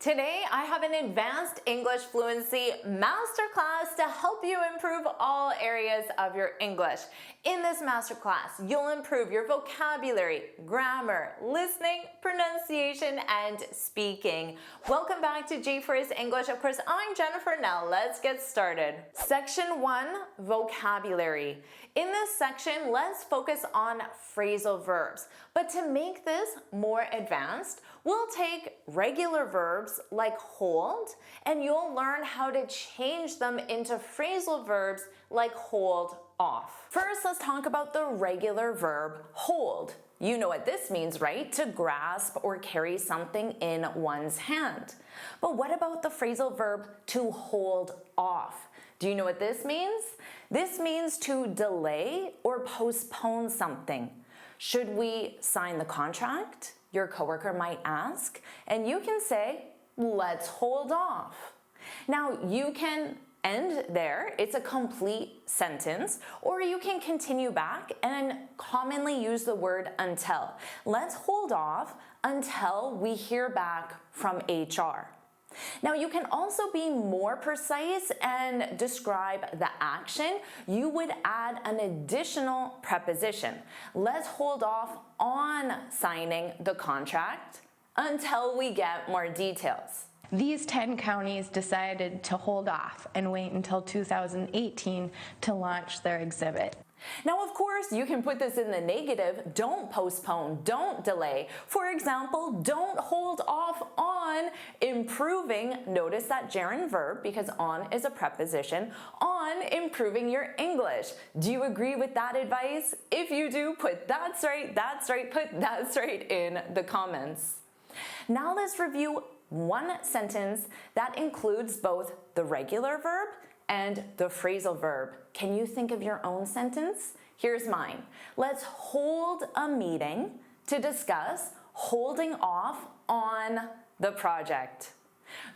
Today, I have an advanced English fluency masterclass to help you improve all areas of your English. In this masterclass, you'll improve your vocabulary, grammar, listening, pronunciation, and speaking. Welcome back to JForrest English. Of course, I'm Jennifer. Now let's get started. Section 1, vocabulary. In this section, let's focus on phrasal verbs. But to make this more advanced, we'll take regular verbs like hold, and you'll learn how to change them into phrasal verbs like hold off. First, let's talk about the regular verb hold. You know what this means, right? To grasp or carry something in one's hand. But what about the phrasal verb to hold off? Do you know what this means? This means to delay or postpone something. Should we sign the contract? Your coworker might ask, and you can say, let's hold off. Now, you can end there. It's a complete sentence, or you can continue back and commonly use the word until. Let's hold off until we hear back from HR. Now, you can also be more precise and describe the action. You would add an additional preposition. Let's hold off on signing the contract until we get more details. These 10 counties decided to hold off and wait until 2018 to launch their exhibit. Now, of course, you can put this in the negative. Don't postpone, don't delay. For example, don't hold off on improving, notice that gerund verb because on is a preposition, on improving your English. Do you agree with that advice? If you do, put that's right, put that's right in the comments. Now let's review one sentence that includes both the regular verb and the phrasal verb. Can you think of your own sentence? Here's mine. Let's hold a meeting to discuss holding off on the project.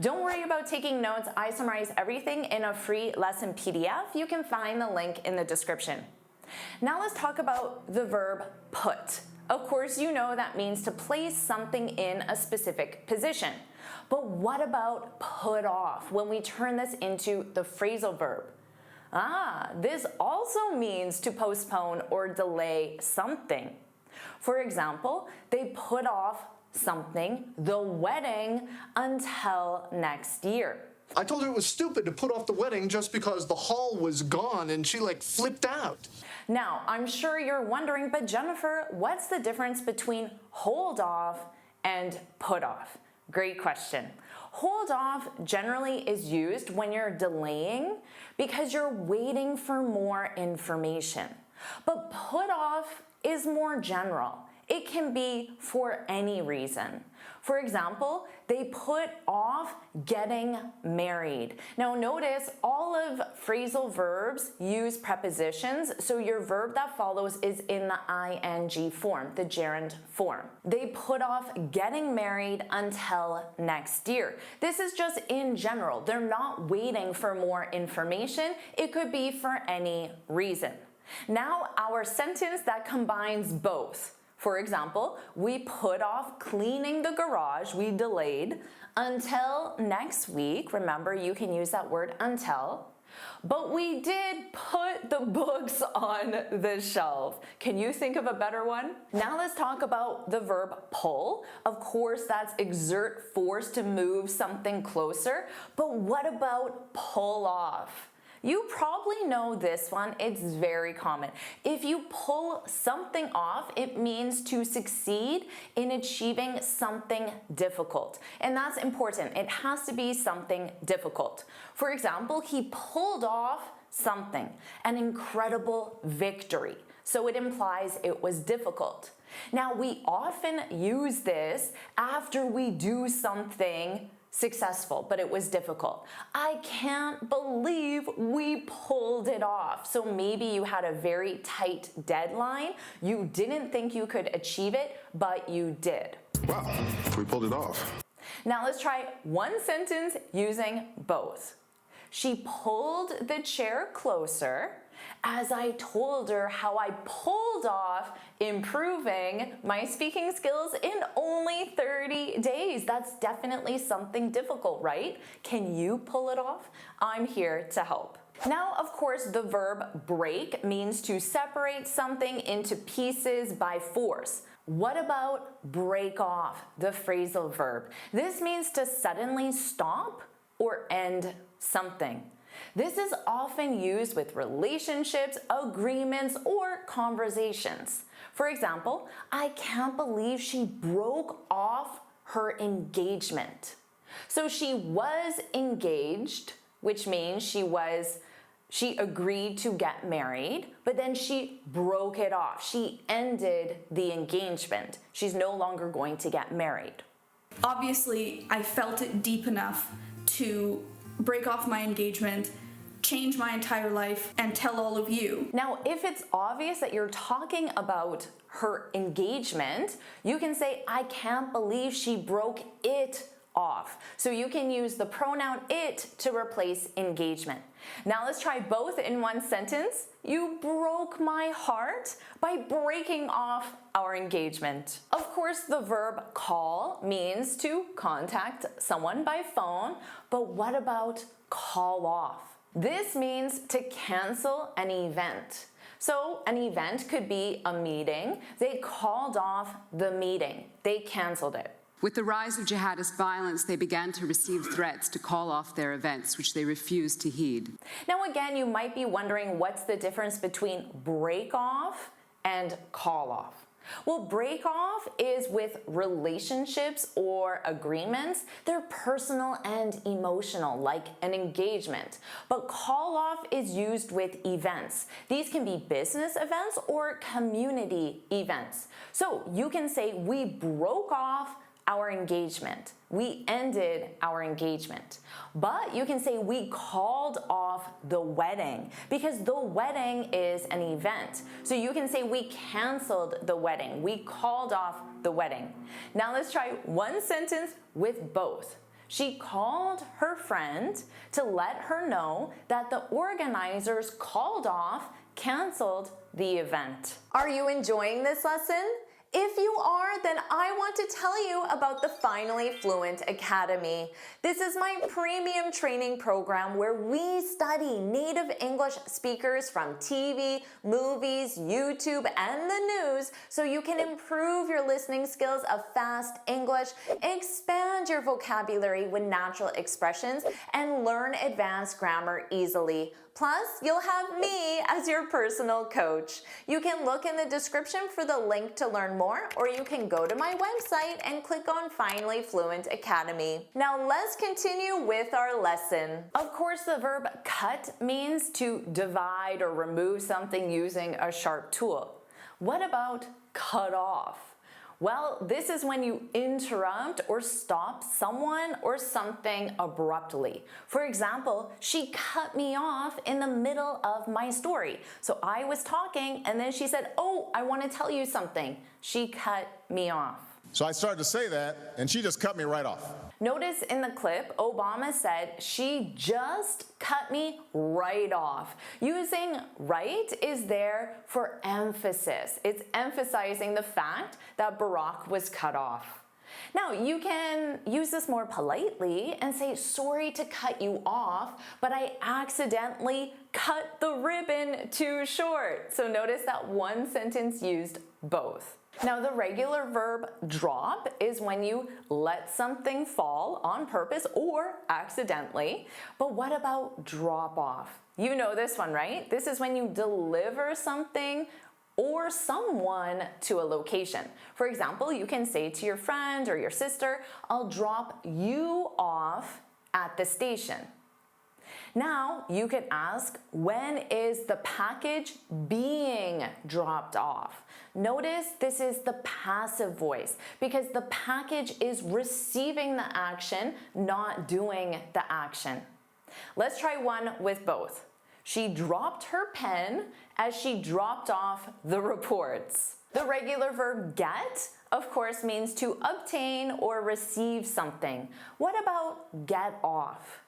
Don't worry about taking notes. I summarize everything in a free lesson PDF. You can find the link in the description. Now let's talk about the verb put. Of course, you know that means to place something in a specific position. But what about put off when we turn this into the phrasal verb? This also means to postpone or delay something. For example, they put off something, the wedding, until next year. I told her it was stupid to put off the wedding just because the hall was gone and she flipped out. Now, I'm sure you're wondering, but Jennifer, what's the difference between hold off and put off? Great question. Hold off generally is used when you're delaying because you're waiting for more information. But put off is more general. It can be for any reason. For example, they put off getting married. Now notice all of phrasal verbs use prepositions, so your verb that follows is in the ing form, the gerund form. They put off getting married until next year. This is just in general. They're not waiting for more information. It could be for any reason. Now our sentence that combines both. For example, we put off cleaning the garage, we delayed, until next week. Remember, you can use that word until. But we did put the books on the shelf. Can you think of a better one? Now let's talk about the verb pull. Of course, that's exert force to move something closer. But what about pull off? You probably know this one. It's very common. If you pull something off, it means to succeed in achieving something difficult. And that's important. It has to be something difficult. For example, he pulled off something, an incredible victory. So it implies it was difficult. Now, we often use this after we do something successful, but it was difficult. I can't believe we pulled it off. So maybe you had a very tight deadline. You didn't think you could achieve it, but you did. Wow, we pulled it off. Now let's try one sentence using both. She pulled the chair closer. as I told her how I pulled off improving my speaking skills in only 30 days. That's definitely something difficult, right? Can you pull it off? I'm here to help. Now, of course, the verb break means to separate something into pieces by force. What about break off, the phrasal verb? This means to suddenly stop or end something. This is often used with relationships, agreements, or conversations. For example, I can't believe she broke off her engagement. So she was engaged, which means she agreed to get married, but then she broke it off. She ended the engagement. She's no longer going to get married. Obviously, I felt it deep enough to break off my engagement, change my entire life, and tell all of you. Now, if it's obvious that you're talking about her engagement, you can say, I can't believe she broke it off. So you can use the pronoun it to replace engagement. Now let's try both in one sentence. You broke my heart by breaking off our engagement. Of course, the verb call means to contact someone by phone, but what about call off? This means to cancel an event. So an event could be a meeting. They called off the meeting. They canceled it. With the rise of jihadist violence, they began to receive threats to call off their events, which they refused to heed. Now again, you might be wondering what's the difference between break off and call off. Well, break off is with relationships or agreements. They're personal and emotional, like an engagement. But call off is used with events. These can be business events or community events. So you can say, we broke off our engagement. We ended our engagement. But you can say we called off the wedding because the wedding is an event. So you can say we canceled the wedding. We called off the wedding. Now let's try one sentence with both. She called her friend to let her know that the organizers called off, canceled the event. Are you enjoying this lesson? If you are, then I want to tell you about the Finally Fluent Academy. This is my premium training program where we study native English speakers from TV, movies, YouTube, and the news so you can improve your listening skills of fast English, expand your vocabulary with natural expressions, and learn advanced grammar easily. Plus, you'll have me as your personal coach. You can look in the description for the link to learn more, or you can go to my website and click on Finally Fluent Academy. Now let's continue with our lesson. Of course, the verb cut means to divide or remove something using a sharp tool. What about cut off? Well, this is when you interrupt or stop someone or something abruptly. For example, she cut me off in the middle of my story. So I was talking and then she said, "Oh, I want to tell you something." She cut me off. So I started to say that, and she just cut me right off. Notice in the clip, Obama said, she just cut me right off. Using right is there for emphasis. It's emphasizing the fact that Barack was cut off. Now, you can use this more politely and say, sorry to cut you off, but I accidentally cut the ribbon too short. So notice that one sentence used both. Now, the regular verb drop is when you let something fall on purpose or accidentally. But what about drop off? You know this one, right? This is when you deliver something or someone to a location. For example, you can say to your friend or your sister, "I'll drop you off at the station." Now, you could ask, when is the package being dropped off? Notice this is the passive voice because the package is receiving the action, not doing the action. Let's try one with both. She dropped her pen as she dropped off the reports. The regular verb get, of course, means to obtain or receive something. What about get off?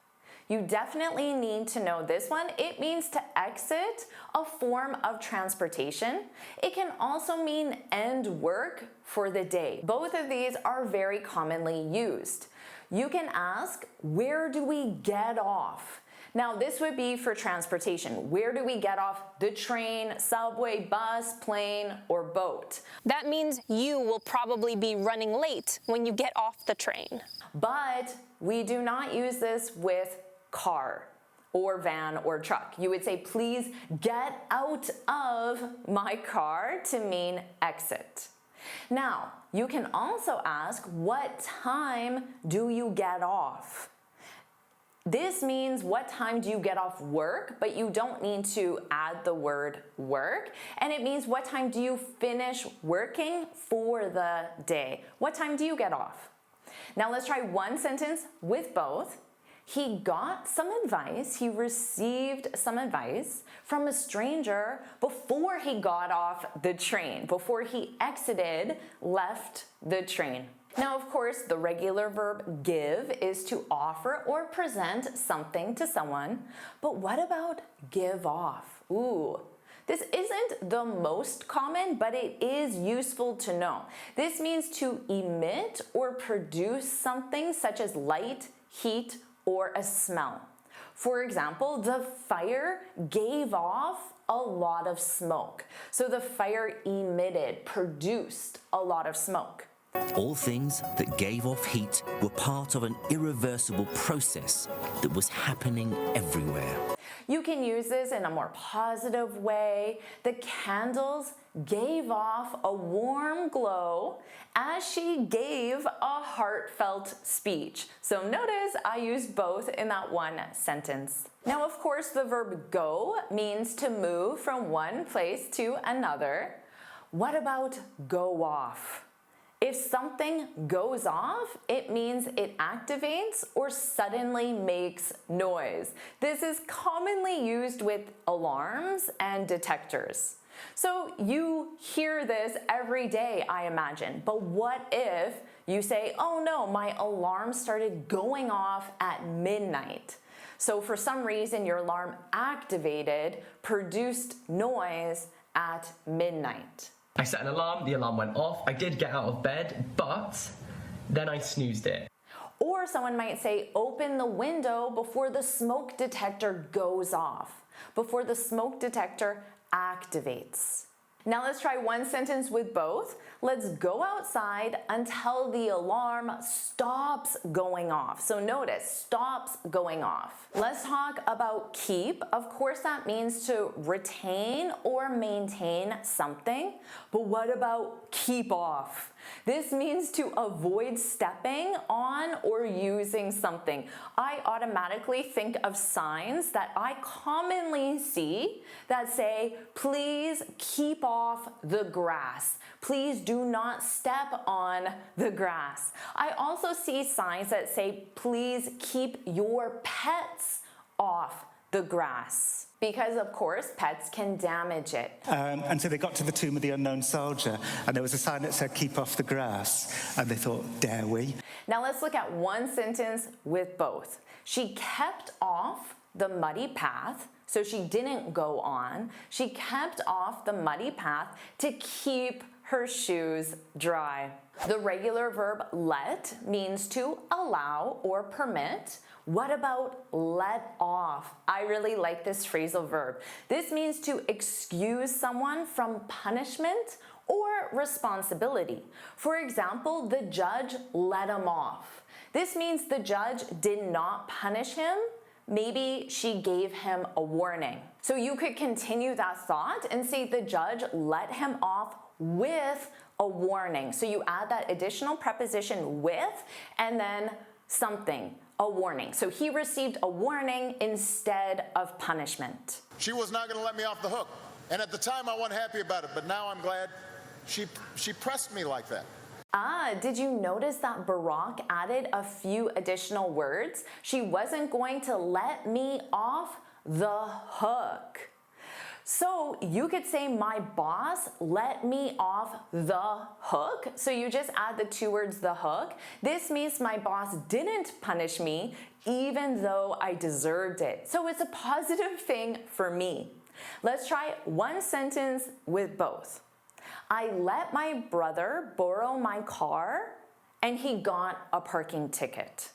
You definitely need to know this one. It means to exit a form of transportation. It can also mean end work for the day. Both of these are very commonly used. You can ask, where do we get off? Now, this would be for transportation. Where do we get off? The train, subway, bus, plane, or boat? That means you will probably be running late when you get off the train. But we do not use this with car or van or truck. You would say, please get out of my car to mean exit. Now, you can also ask, what time do you get off? This means what time do you get off work, but you don't need to add the word work. And it means what time do you finish working for the day? What time do you get off? Now let's try one sentence with both. He got some advice, he received some advice from a stranger before he got off the train, before he left the train. Now, of course, the regular verb give is to offer or present something to someone, but what about give off? Ooh. This isn't the most common, but it is useful to know. This means to emit or produce something such as light, heat, or a smell. For example, the fire gave off a lot of smoke. So the fire emitted, produced a lot of smoke. All things that gave off heat were part of an irreversible process that was happening everywhere. You can use this in a more positive way. The candles gave off a warm glow as she gave a heartfelt speech. So notice I used both in that one sentence. Now, of course, the verb go means to move from one place to another. What about go off? If something goes off, it means it activates or suddenly makes noise. This is commonly used with alarms and detectors. So you hear this every day, I imagine. But what if you say, oh no, my alarm started going off at midnight? So for some reason, your alarm activated, produced noise at midnight. I set an alarm, the alarm went off, I did get out of bed, but then I snoozed it. Or someone might say, open the window before the smoke detector goes off, before the smoke detector activates. Now let's try one sentence with both. Let's go outside until the alarm stops going off. So notice, stops going off. Let's talk about keep. Of course, that means to retain or maintain something. But what about keep off? This means to avoid stepping on or using something. I automatically think of signs that I commonly see that say, please keep off the grass. Please do not step on the grass. I also see signs that say, please keep your pets off the grass. Because, of course, pets can damage it. And so they got to the tomb of the unknown soldier, and there was a sign that said, keep off the grass. And they thought, dare we? Now let's look at one sentence with both. She kept off the muddy path, so she didn't go on. She kept off the muddy path to keep her shoes dry. The regular verb let means to allow or permit. What about let off? I really like this phrasal verb. This means to excuse someone from punishment or responsibility. For example, the judge let him off. This means the judge did not punish him. Maybe she gave him a warning. So you could continue that thought and say the judge let him off with a warning. So you add that additional preposition with and then something, a warning. So he received a warning instead of punishment. She was not going to let me off the hook. And at the time, I wasn't happy about it, but now I'm glad she pressed me like that. Did you notice that Barack added a few additional words? She wasn't going to let me off the hook. So you could say my boss let me off the hook. So you just add the two words the hook. This means my boss didn't punish me even though I deserved it. So it's a positive thing for me. Let's try one sentence with both. I let my brother borrow my car and he got a parking ticket.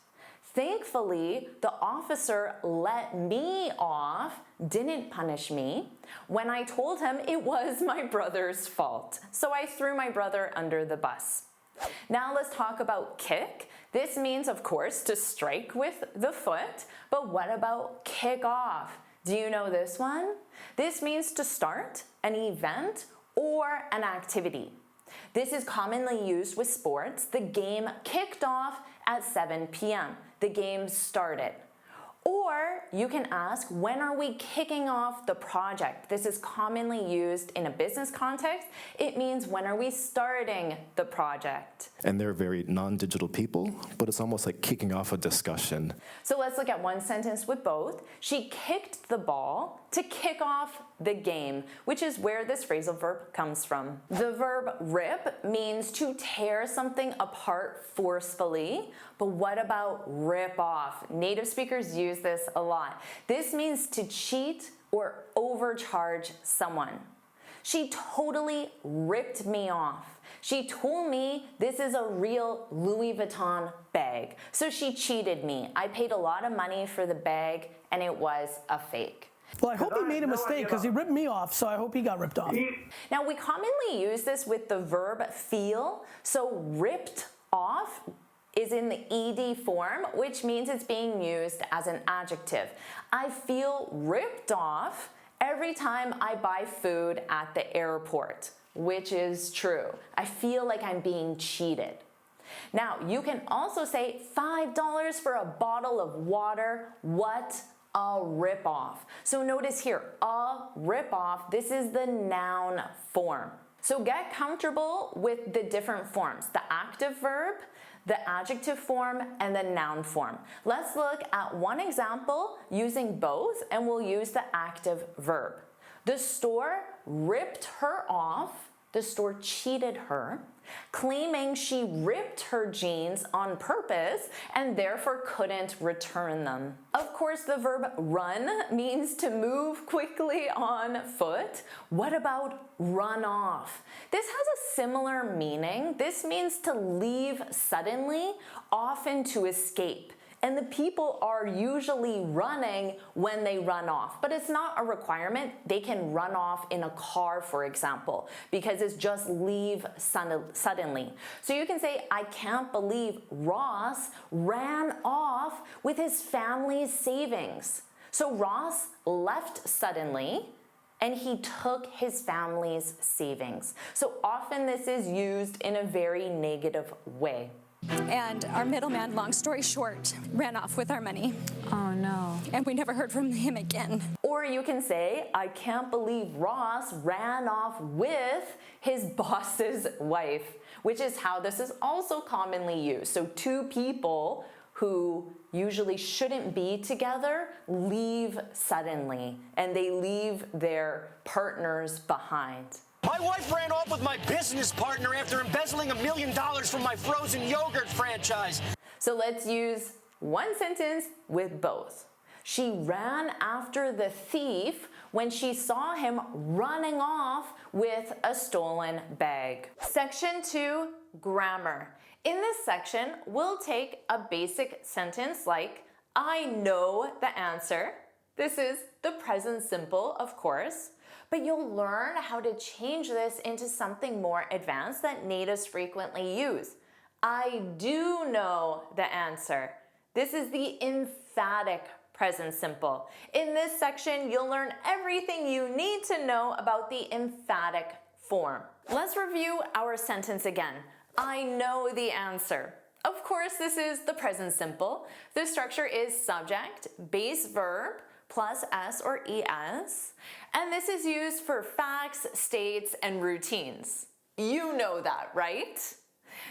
Thankfully, the officer let me off, didn't punish me, when I told him it was my brother's fault. So I threw my brother under the bus. Now let's talk about kick. This means, of course, to strike with the foot, but what about kick off? Do you know this one? This means to start an event or an activity. This is commonly used with sports. The game kicked off at 7 p.m. The game started. Or you can ask, when are we kicking off the project? This is commonly used in a business context. It means, when are we starting the project? And they're very non-digital people, but it's almost like kicking off a discussion. So let's look at one sentence with both. She kicked the ball to kick off the game, which is where this phrasal verb comes from. The verb rip means to tear something apart forcefully, but what about rip off? Native speakers use this a lot. This means to cheat or overcharge someone. She totally ripped me off. She told me this is a real Louis Vuitton bag. So she cheated me. I paid a lot of money for the bag and it was a fake. Well, I hope he made a mistake because he ripped me off, so I hope he got ripped off. Now, we commonly use this with the verb feel. So ripped off is in the ed form, which means it's being used as an adjective. I feel ripped off every time I buy food at the airport, which is true. I feel like I'm being cheated. Now, you can also say $5 for a bottle of water. What a ripoff. So notice here, a ripoff, this is the noun form. So get comfortable with the different forms, the active verb, the adjective form, and the noun form. Let's look at one example using both, and we'll use the active verb. The store ripped her off. The store cheated her, claiming she ripped her jeans on purpose and therefore couldn't return them. Of course, the verb run means to move quickly on foot. What about run off? This has a similar meaning. This means to leave suddenly, often to escape. And the people are usually running when they run off. But it's not a requirement. They can run off in a car, for example, because it's just leave suddenly. So you can say, I can't believe Ross ran off with his family's savings. So Ross left suddenly and he took his family's savings. So often this is used in a very negative way. And our middleman, long story short, ran off with our money. Oh no. And we never heard from him again. Or you can say, I can't believe Ross ran off with his boss's wife, which is how this is also commonly used. So two people who usually shouldn't be together leave suddenly, and they leave their partners behind. My wife ran off with my business partner after embezzling $1 million from my frozen yogurt franchise. So let's use one sentence with both. She ran after the thief when she saw him running off with a stolen bag. Section 2, grammar. In this section, we'll take a basic sentence like, I know the answer. This is the present simple, of course. But you'll learn how to change this into something more advanced that natives frequently use. I do know the answer. This is the emphatic present simple. In this section, you'll learn everything you need to know about the emphatic form. Let's review our sentence again. I know the answer. Of course, this is the present simple. The structure is subject, base verb, plus S or ES, and this is used for facts, states, and routines. You know that, right?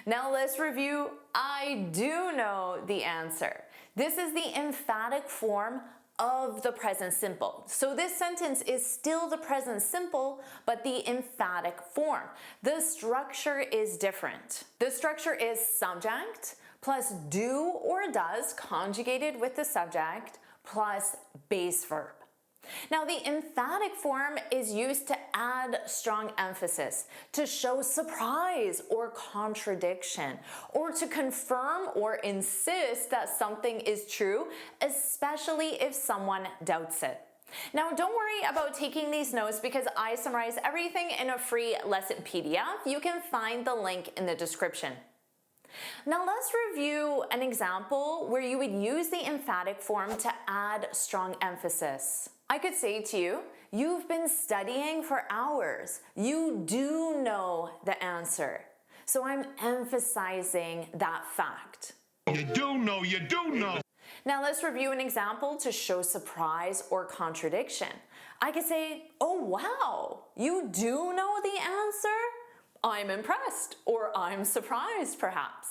Now let's review I do know the answer. This is the emphatic form of the present simple. So this sentence is still the present simple, but the emphatic form. The structure is different. The structure is subject plus do or does conjugated with the subject plus base verb. Now, the emphatic form is used to add strong emphasis, to show surprise or contradiction, or to confirm or insist that something is true, especially if someone doubts it. Now, don't worry about taking these notes because I summarize everything in a free lesson PDF. You can find the link in the description. Now let's review an example where you would use the emphatic form to add strong emphasis. I could say to you, you've been studying for hours. You do know the answer. So I'm emphasizing that fact. You do know, you do know. Now let's review an example to show surprise or contradiction. I could say, oh wow, you do know the answer? I'm impressed, or I'm surprised perhaps.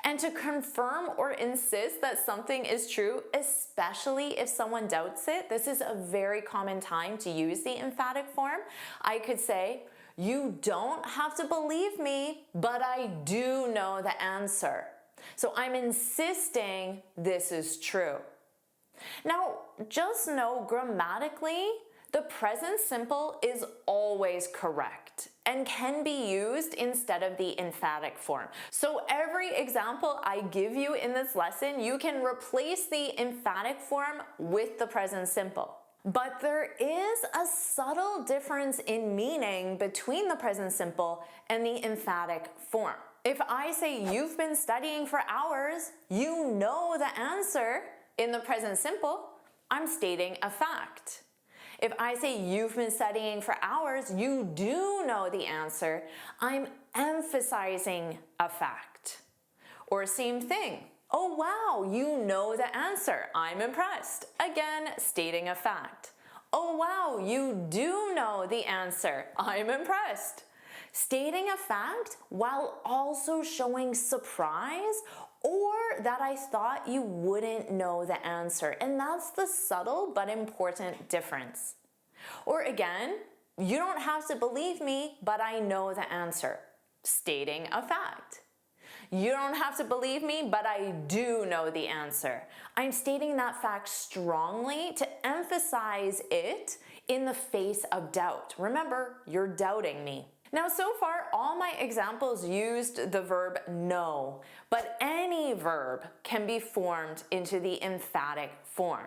And to confirm or insist that something is true, especially if someone doubts it, this is a very common time to use the emphatic form. I could say, you don't have to believe me, but I do know the answer. So I'm insisting this is true. Now, just know grammatically, the present simple is always correct and can be used instead of the emphatic form. So every example I give you in this lesson, you can replace the emphatic form with the present simple. But there is a subtle difference in meaning between the present simple and the emphatic form. If I say you've been studying for hours, you know the answer in the present simple, I'm stating a fact. If I say you've been studying for hours, you do know the answer, I'm emphasizing a fact. Or same thing, oh wow, you know the answer, I'm impressed. Again, stating a fact. Oh wow, you do know the answer, I'm impressed. Stating a fact while also showing surprise or that I thought you wouldn't know the answer. And that's the subtle but important difference. Or again, you don't have to believe me, but I know the answer. Stating a fact. You don't have to believe me, but I do know the answer. I'm stating that fact strongly to emphasize it in the face of doubt. Remember, you're doubting me. Now, so far, all my examples used the verb know, but any verb can be formed into the emphatic form.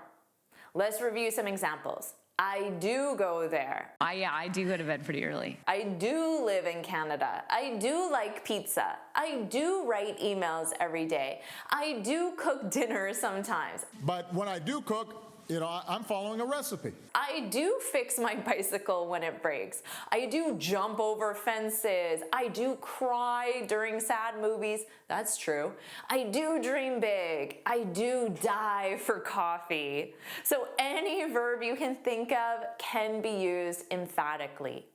Let's review some examples. I do go there. Yeah, I do go to bed pretty early. I do live in Canada. I do like pizza. I do write emails every day. I do cook dinner sometimes. But when I do cook, I'm following a recipe. I do fix my bicycle when it breaks. I do jump over fences. I do cry during sad movies. That's true. I do dream big. I do die for coffee. So any verb you can think of can be used emphatically.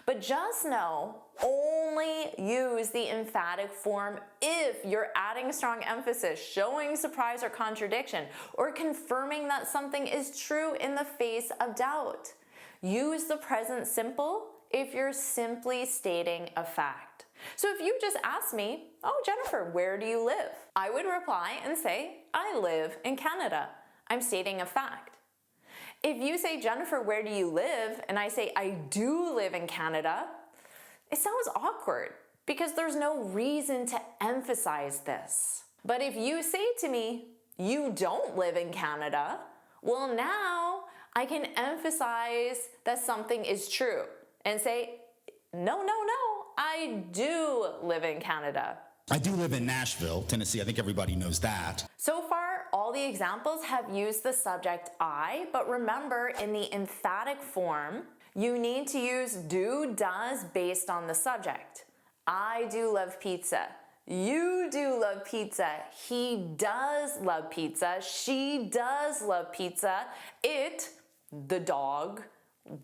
But just know, only use the emphatic form if you're adding strong emphasis, showing surprise or contradiction, or confirming that something is true in the face of doubt. Use the present simple if you're simply stating a fact. So if you just ask me, oh Jennifer, where do you live? I would reply and say, I live in Canada. I'm stating a fact. If you say, Jennifer, where do you live? And I say, I do live in Canada, it sounds awkward because there's no reason to emphasize this. But if you say to me, you don't live in Canada, well now I can emphasize that something is true and say, no, I do live in Canada. I do live in Nashville, Tennessee. I think everybody knows that. So far, all the examples have used the subject I, but remember in the emphatic form, you need to use do, does based on the subject. I do love pizza. You do love pizza. He does love pizza. She does love pizza. It, the dog,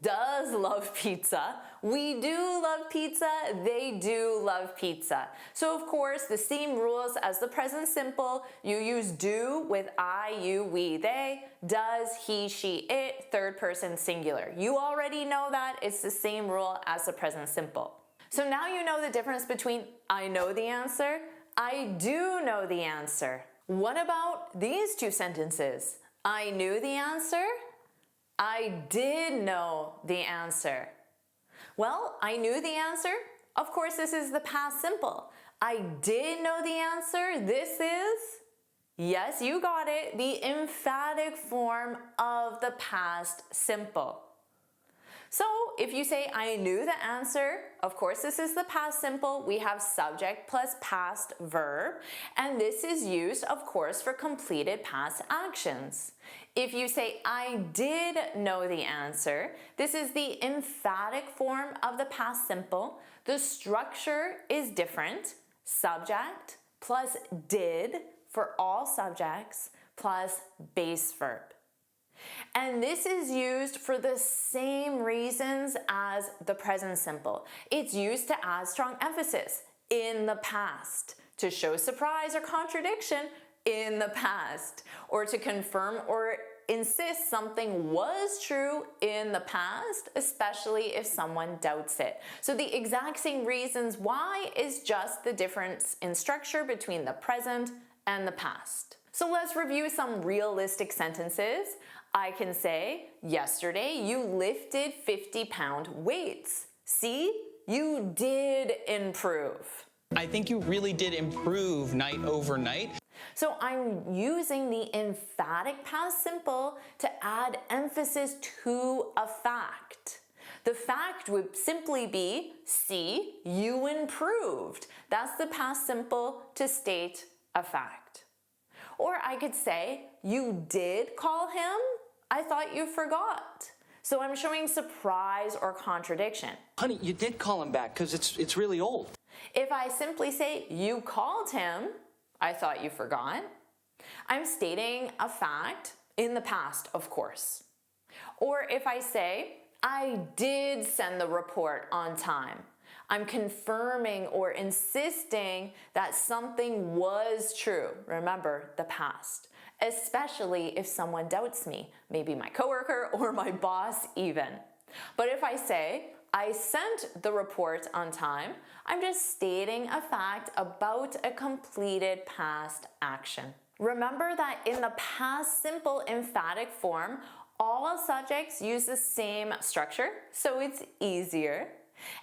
does love pizza. We do love pizza. They do love pizza. So of course, the same rules as the present simple. You use do with I, you, we, they. Does, he, she, it, third person singular. You already know that. It's the same rule as the present simple. So now you know the difference between I know the answer, I do know the answer. What about these two sentences? I knew the answer, I did know the answer. Well, I knew the answer. Of course, this is the past simple. I did know the answer. This is, yes, you got it, the emphatic form of the past simple. So if you say, I knew the answer, of course, this is the past simple. We have subject plus past verb, and this is used, of course, for completed past actions. If you say, I did know the answer, this is the emphatic form of the past simple. The structure is different. Subject plus did for all subjects plus base verb. And this is used for the same reasons as the present simple. It's used to add strong emphasis in the past, to show surprise or contradiction in the past, or to confirm or insist something was true in the past, especially if someone doubts it. So the exact same reasons why is just the difference in structure between the present and the past. So let's review some realistic sentences. I can say, yesterday you lifted 50-pound weights. See, you did improve. I think you really did improve night over night. So I'm using the emphatic past simple to add emphasis to a fact. The fact would simply be, see, you improved. That's the past simple to state a fact. Or I could say, you did call him? I thought you forgot. So I'm showing surprise or contradiction. Honey, you did call him back because it's really old. If I simply say, you called him, I thought you forgot, I'm stating a fact in the past, of course. Or if I say, I did send the report on time, I'm confirming or insisting that something was true. Remember, the past. Especially if someone doubts me, maybe my coworker or my boss even. But if I say, I sent the report on time, I'm just stating a fact about a completed past action. Remember that in the past simple emphatic form, all subjects use the same structure, so it's easier.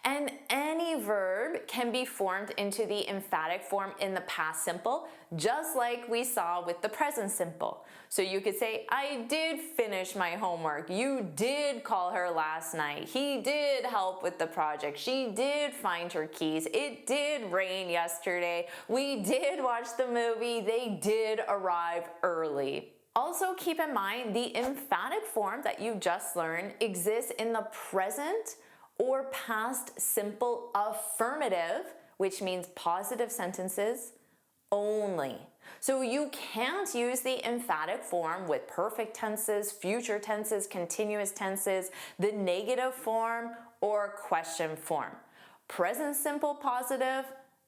And any verb can be formed into the emphatic form in the past simple, just like we saw with the present simple. So you could say, I did finish my homework. You did call her last night. He did help with the project. She did find her keys. It did rain yesterday. We did watch the movie. They did arrive early. Also keep in mind the emphatic form that you just learned exists in the present or past simple affirmative, which means positive sentences only. So you can't use the emphatic form with perfect tenses, future tenses, continuous tenses, the negative form, or question form. Present simple positive,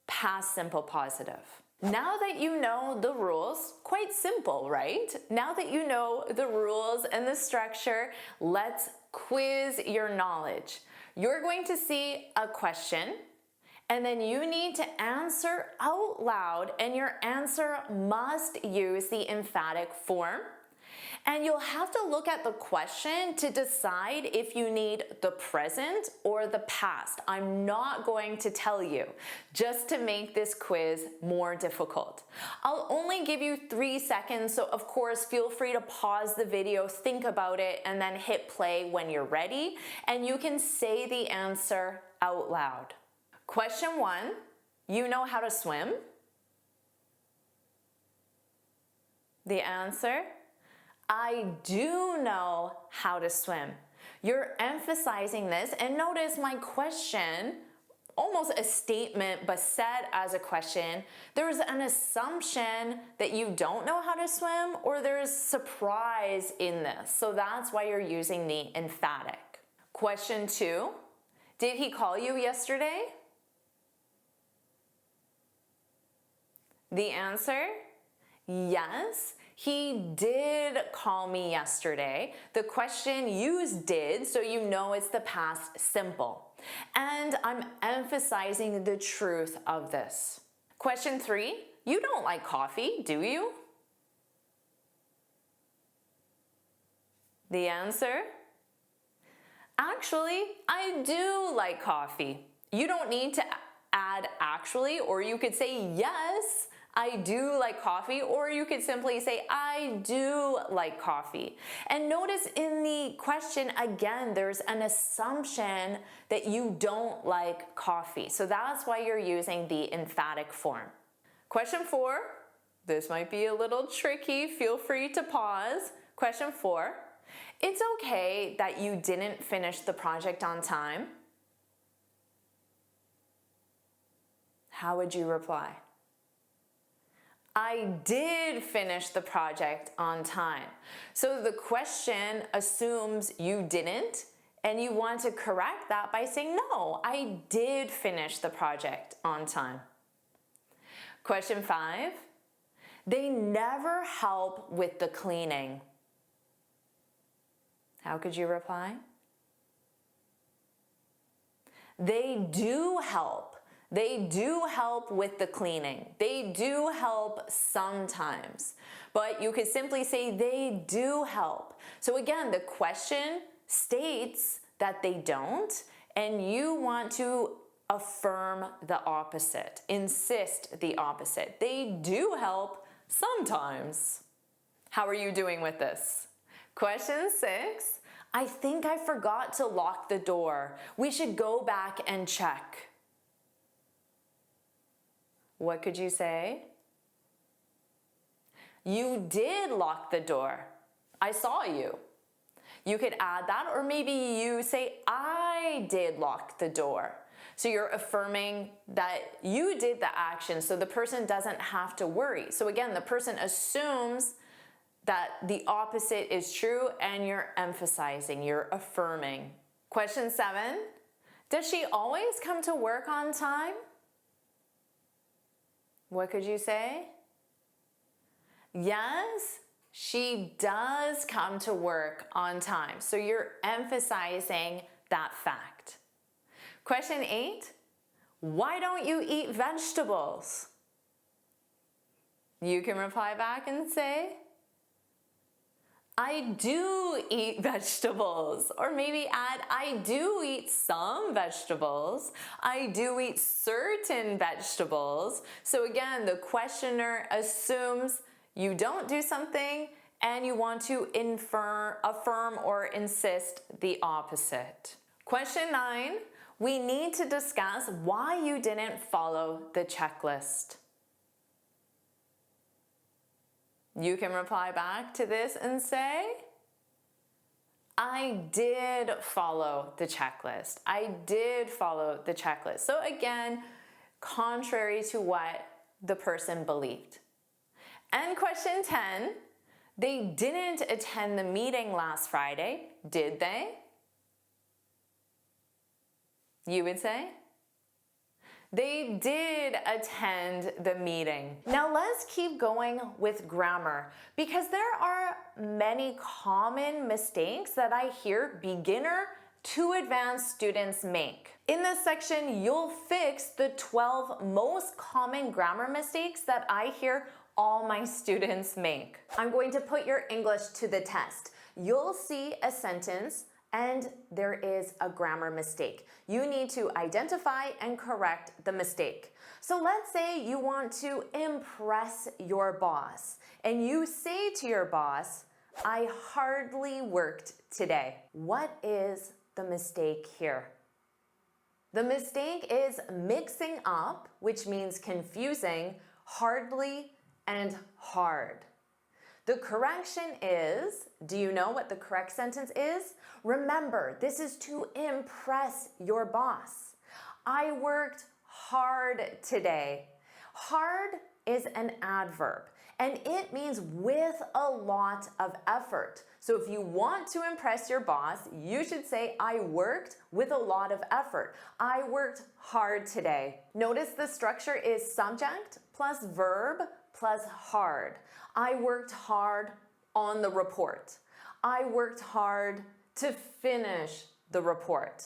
past simple positive. Now that you know the rules, quite simple, right? Now that you know the rules and the structure, let's quiz your knowledge. You're going to see a question, and then you need to answer out loud, and your answer must use the emphatic form. And you'll have to look at the question to decide if you need the present or the past. I'm not going to tell you, just to make this quiz more difficult. I'll only give you 3 seconds, so of course feel free to pause the video, think about it, and then hit play when you're ready, and you can say the answer out loud. Question 1, you know how to swim? The answer? I do know how to swim. You're emphasizing this, and notice my question, almost a statement but said as a question. There's an assumption that you don't know how to swim, or there's surprise in this. So that's why you're using the emphatic. Question 2, did he call you yesterday? The answer, yes, he did call me yesterday. The question used did, so you know it's the past simple. And I'm emphasizing the truth of this. Question 3, you don't like coffee, do you? The answer, actually, I do like coffee. You don't need to add actually, or you could say yes, I do like coffee, or you could simply say, I do like coffee. And notice in the question, again, there's an assumption that you don't like coffee. So that's why you're using the emphatic form. Question 4, this might be a little tricky. Feel free to pause. Question 4, it's okay that you didn't finish the project on time. How would you reply? I did finish the project on time. So the question assumes you didn't, and you want to correct that by saying, no, I did finish the project on time. Question 5, they never help with the cleaning. How could you reply? They do help. They do help with the cleaning. They do help sometimes. But you could simply say they do help. So again, the question states that they don't, and you want to affirm the opposite, insist the opposite. They do help sometimes. How are you doing with this? Question 6, I think I forgot to lock the door. We should go back and check. What could you say? You did lock the door. I saw you. You could add that, or maybe you say, I did lock the door. So you're affirming that you did the action, so the person doesn't have to worry. So again, the person assumes that the opposite is true, and you're emphasizing, you're affirming. Question 7, does she always come to work on time? What could you say? Yes, she does come to work on time. So you're emphasizing that fact. Question 8, why don't you eat vegetables? You can reply back and say, I do eat vegetables, or maybe add, I do eat some vegetables. I do eat certain vegetables. So again, the questioner assumes you don't do something and you want to affirm or insist the opposite. Question 9, we need to discuss why you didn't follow the checklist. You can reply back to this and say, I did follow the checklist. I did follow the checklist. So again, contrary to what the person believed. And question 10, they didn't attend the meeting last Friday, did they? You would say, they did attend the meeting. Now let's keep going with grammar, because there are many common mistakes that I hear beginner to advanced students make. In this section, you'll fix the 12 most common grammar mistakes that I hear all my students make. I'm going to put your English to the test. You'll see a sentence and there is a grammar mistake. You need to identify and correct the mistake. So let's say you want to impress your boss and you say to your boss, I hardly worked today. What is the mistake here? The mistake is mixing up, which means confusing, hardly and hard. The correction is, do you know what the correct sentence is? Remember, this is to impress your boss. I worked hard today. Hard is an adverb, and it means with a lot of effort. So if you want to impress your boss, you should say, I worked with a lot of effort. I worked hard today. Notice the structure is subject plus verb plus hard. I worked hard on the report. I worked hard to finish the report.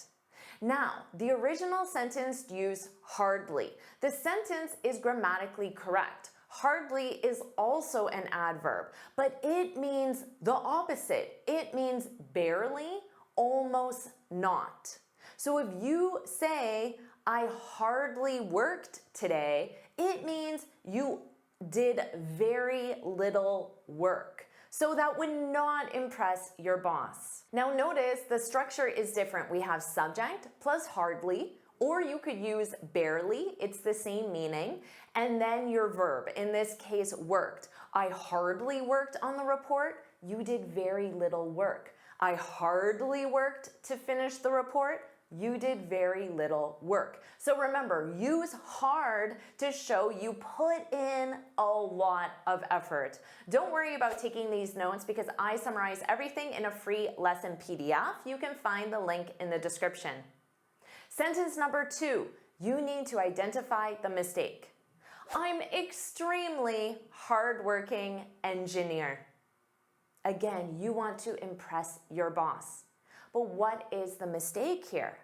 Now, the original sentence used hardly. The sentence is grammatically correct. Hardly is also an adverb, but it means the opposite. It means barely, almost not. So if you say, I hardly worked today, it means you did very little work. So that would not impress your boss. Now notice the structure is different. We have subject plus hardly, or you could use barely, it's the same meaning, and then your verb, in this case, worked. I hardly worked on the report, you did very little work. I hardly worked to finish the report, you did very little work. So remember, use hard to show you put in a lot of effort. Don't worry about taking these notes because I summarize everything in a free lesson PDF. You can find the link in the description. Sentence number 2, you need to identify the mistake. I'm extremely hardworking engineer. Again, you want to impress your boss. But what is the mistake here?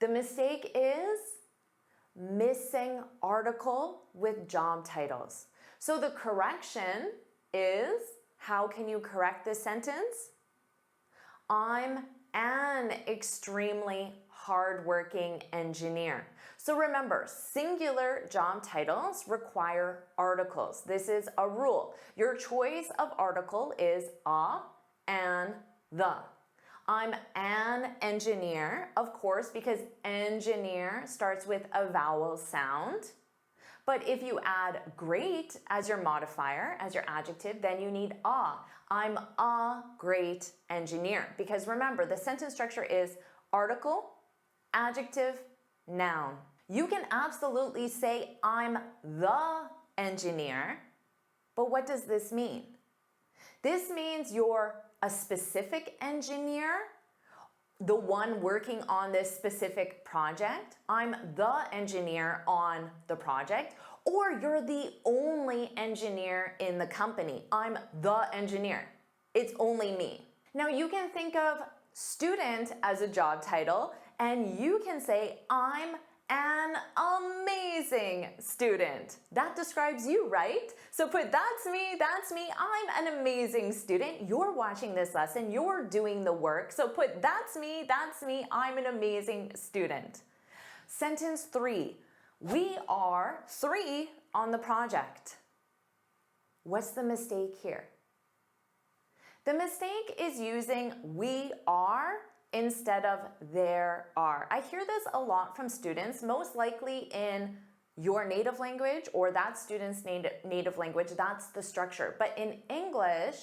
The mistake is missing article with job titles. So the correction is, how can you correct this sentence? I'm an extremely hardworking engineer. So remember, singular job titles require articles. This is a rule. Your choice of article is a, an, the. I'm an engineer, of course, because engineer starts with a vowel sound. But if you add great as your modifier, as your adjective, then you need a. I'm a great engineer. Because remember, the sentence structure is article, adjective, noun. You can absolutely say, I'm the engineer, but what does this mean? This means you're a specific engineer, the one working on this specific project. I'm the engineer on the project, or you're the only engineer in the company. I'm the engineer. It's only me. Now you can think of student as a job title, and you can say, I'm an amazing student. That describes you, right? So put that's me, I'm an amazing student. You're watching this lesson, you're doing the work. So put that's me, I'm an amazing student. Sentence 3, we are 3 on the project. What's the mistake here? The mistake is using we are instead of there are. I hear this a lot from students, most likely in your native language or that student's native language. That's the structure. But in English,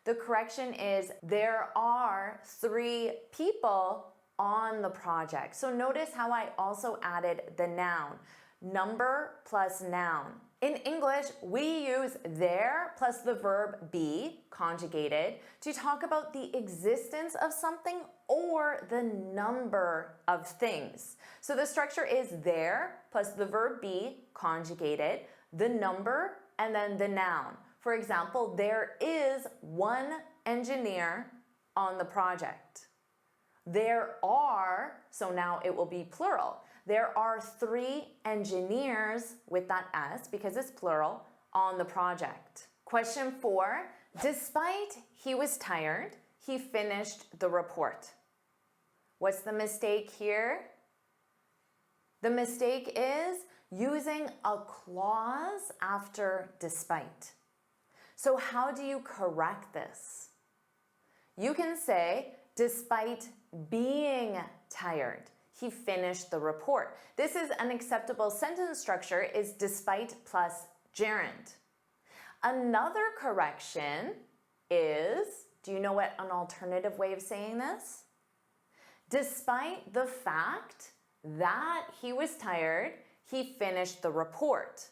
the correction is there are 3 people on the project. So notice how I also added the noun, number plus noun. In English, we use there plus the verb be, conjugated, to talk about the existence of something or the number of things. So the structure is there plus the verb be, conjugated, the number, and then the noun. For example, there is 1 engineer on the project. There are, so now it will be plural. There are 3 engineers with that S because it's plural on the project. Question 4, despite he was tired, he finished the report. What's the mistake here? The mistake is using a clause after despite. So how do you correct this? You can say, despite being tired, he finished the report. This is an acceptable sentence structure, is despite plus gerund. Another correction is, do you know what an alternative way of saying this? Despite the fact that he was tired, he finished the report.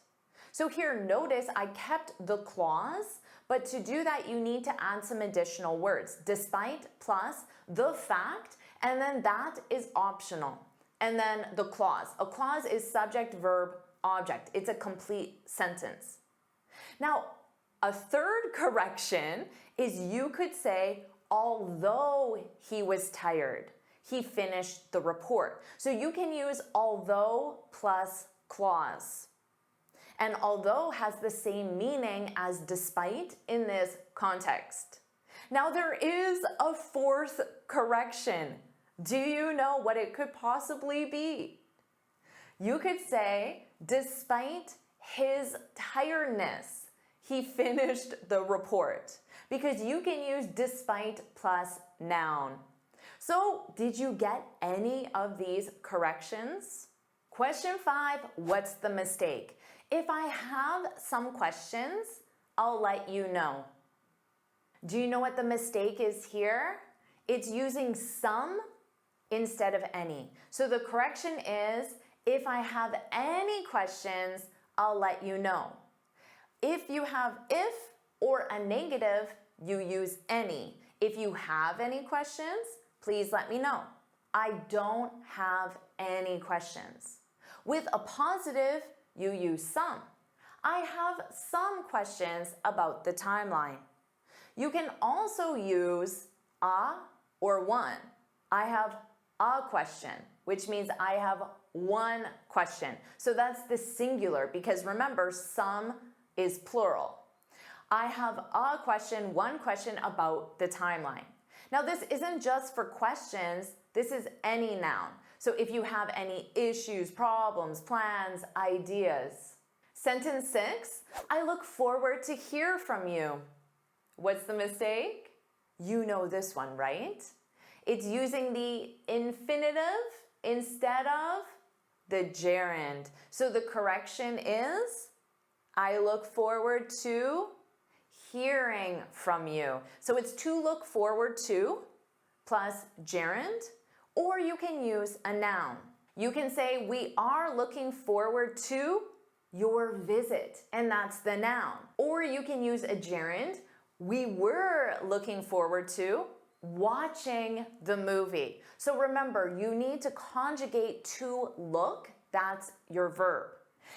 So here, notice I kept the clause, but to do that, you need to add some additional words. Despite plus the fact, and then that is optional. And then the clause. A clause is subject, verb, object. It's a complete sentence. Now, a third correction is you could say, although he was tired, he finished the report. So you can use although plus clause. And although has the same meaning as despite in this context. Now there is a fourth correction. Do you know what it could possibly be? You could say, despite his tiredness, he finished the report. Because you can use despite plus noun. So, did you get any of these corrections? Question 5, what's the mistake? If I have some questions, I'll let you know. Do you know what the mistake is here? It's using some instead of any. So the correction is, if I have any questions, I'll let you know. If you have if or a negative, you use any. If you have any questions, please let me know. I don't have any questions. With a positive, you use some. I have some questions about the timeline. You can also use a or one. I have a question, which means I have one question. So that's the singular because remember, some is plural. I have a question, one question about the timeline. Now this isn't just for questions, this is any noun. So if you have any issues, problems, plans, ideas. Sentence 6, I look forward to hear from you. What's the mistake? You know this one, right? It's using the infinitive instead of the gerund. So the correction is, I look forward to hearing from you. So it's to look forward to plus gerund, or you can use a noun. You can say, we are looking forward to your visit, and that's the noun. Or you can use a gerund, we were looking forward to watching the movie. So remember, you need to conjugate to look, that's your verb.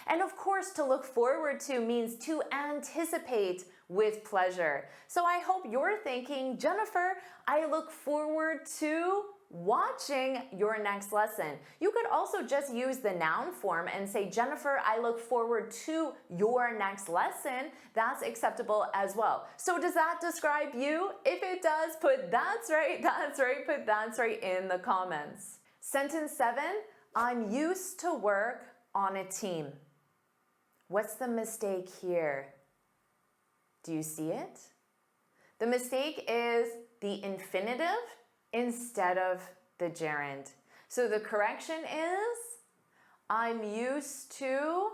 And of course, to look forward to means to anticipate with pleasure. So I hope you're thinking, Jennifer, I look forward to watching your next lesson. You could also just use the noun form and say, Jennifer, I look forward to your next lesson. That's acceptable as well. So does that describe you? If it does, put that's right, put that's right in the comments. Sentence 7, I'm used to work on a team. What's the mistake here? Do you see it? The mistake is the infinitive instead of the gerund. So the correction is, I'm used to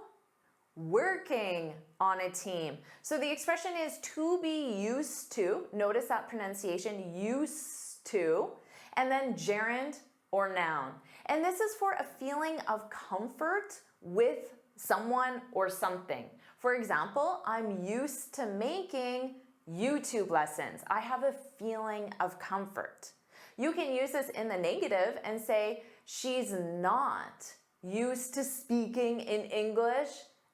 working on a team. So the expression is to be used to. Notice that pronunciation, used to, and then gerund or noun. And this is for a feeling of comfort with someone or something. For example, I'm used to making YouTube lessons. I have a feeling of comfort. You can use this in the negative and say, she's not used to speaking in English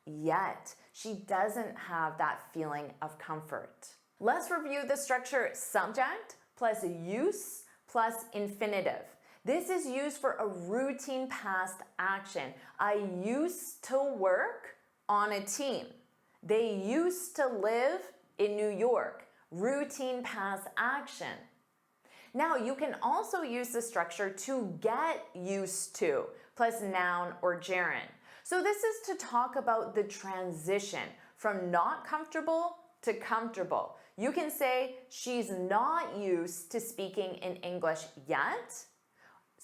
yet. She doesn't have that feeling of comfort. Let's review the structure subject plus use plus infinitive. This is used for a routine past action. I used to work on a team. They used to live in New York. Routine past action. Now you can also use the structure to get used to plus noun or gerund. So this is to talk about the transition from not comfortable to comfortable. You can say she's not used to speaking in English yet.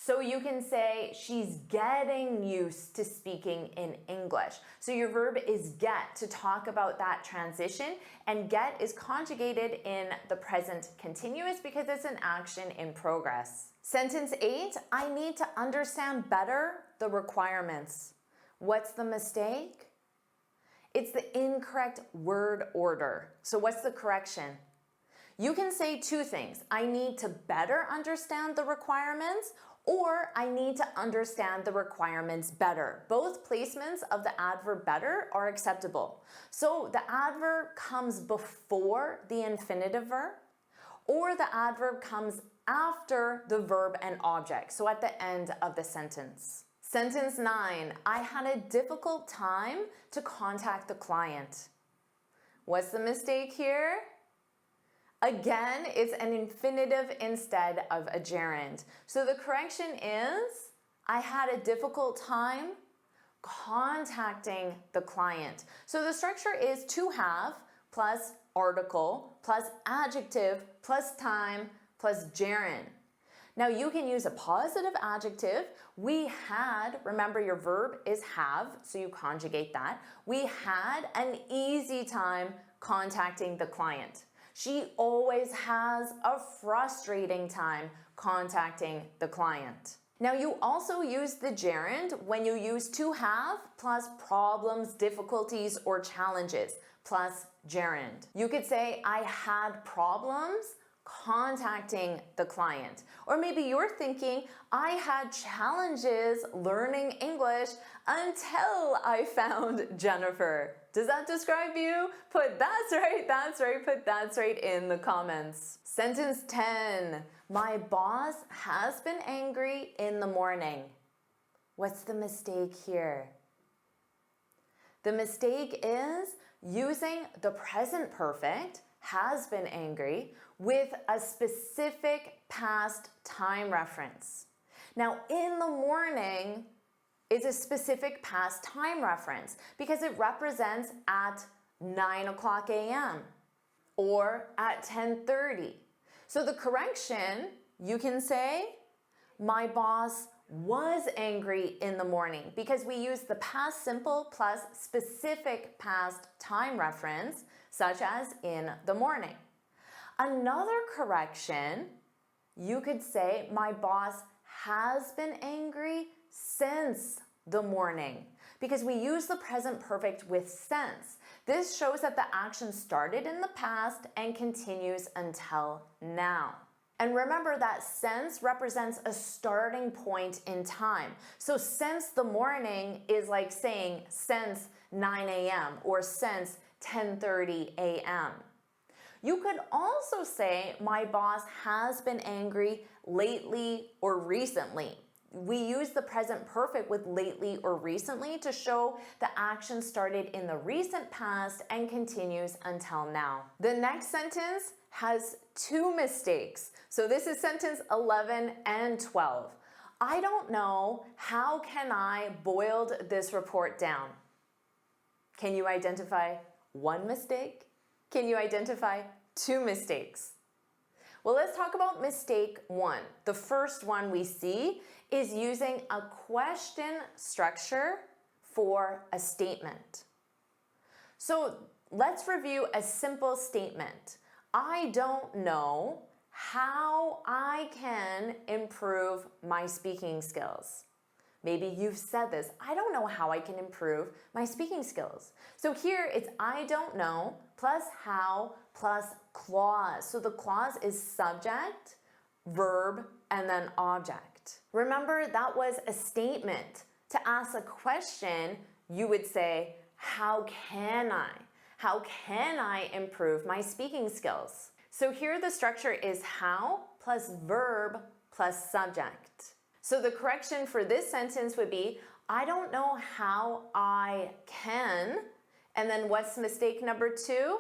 So you can say she's getting used to speaking in English. So your verb is get to talk about that transition, and get is conjugated in the present continuous because it's an action in progress. Sentence 8, I need to understand better the requirements. What's the mistake? It's the incorrect word order. So what's the correction? You can say two things. I need to better understand the requirements, or I need to understand the requirements better. Both placements of the adverb better are acceptable. So the adverb comes before the infinitive verb, or the adverb comes after the verb and object, so at the end of the sentence. Sentence 9, I had a difficult time to contact the client. What's the mistake here? Again, it's an infinitive instead of a gerund. So the correction is, I had a difficult time contacting the client. So the structure is to have plus article plus adjective plus time plus gerund. Now you can use a positive adjective. We had, remember your verb is have, so you conjugate that. We had an easy time contacting the client. She always has a frustrating time contacting the client. Now you also use the gerund when you use to have plus problems, difficulties, or challenges plus gerund. You could say, I had problems contacting the client. Or maybe you're thinking, I had challenges learning English until I found Jennifer. Does that describe you? Put that's right, put that's right in the comments. Sentence 10, my boss has been angry in the morning. What's the mistake here? The mistake is using the present perfect, has been angry, with a specific past time reference. Now, in the morning is a specific past time reference because it represents at 9 o'clock a.m. or at 10:30. So the correction, you can say, my boss was angry in the morning because we use the past simple plus specific past time reference, such as in the morning. Another correction, you could say, my boss has been angry since the morning because we use the present perfect with since. This shows that the action started in the past and continues until now. And remember that since represents a starting point in time. So since the morning is like saying since 9 a.m. or since 10:30 a.m. You could also say, my boss has been angry lately or recently. We use the present perfect with lately or recently to show the action started in the recent past and continues until now. The next sentence has two mistakes. So this is sentence 11 and 12. I don't know, how can I boiled this report down? Can you identify one mistake? Can you identify two mistakes? Well, let's talk about mistake 1. The first one we see is using a question structure for a statement. So let's review a simple statement. I don't know how I can improve my speaking skills. Maybe you've said this, I don't know how I can improve my speaking skills. So here it's I don't know plus how plus clause. So the clause is subject, verb, and then object. Remember, that was a statement. To ask a question, you would say, how can I? How can I improve my speaking skills? So here the structure is how plus verb plus subject. So the correction for this sentence would be, I don't know how I can, and then what's mistake number 2?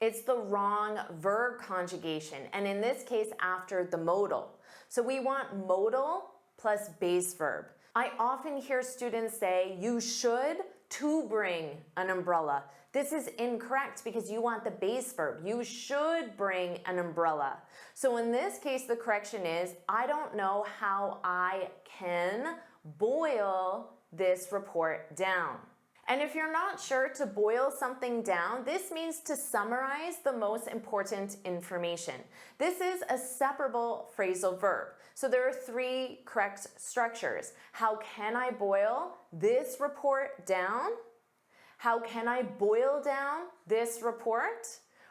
It's the wrong verb conjugation, and in this case, after the modal. So we want modal plus base verb. I often hear students say, you should to bring an umbrella. This is incorrect because you want the base verb. You should bring an umbrella. So in this case, the correction is, I don't know how I can boil this report down. And if you're not sure to boil something down, this means to summarize the most important information. This is a separable phrasal verb. So there are 3 correct structures. How can I boil this report down? How can I boil down this report?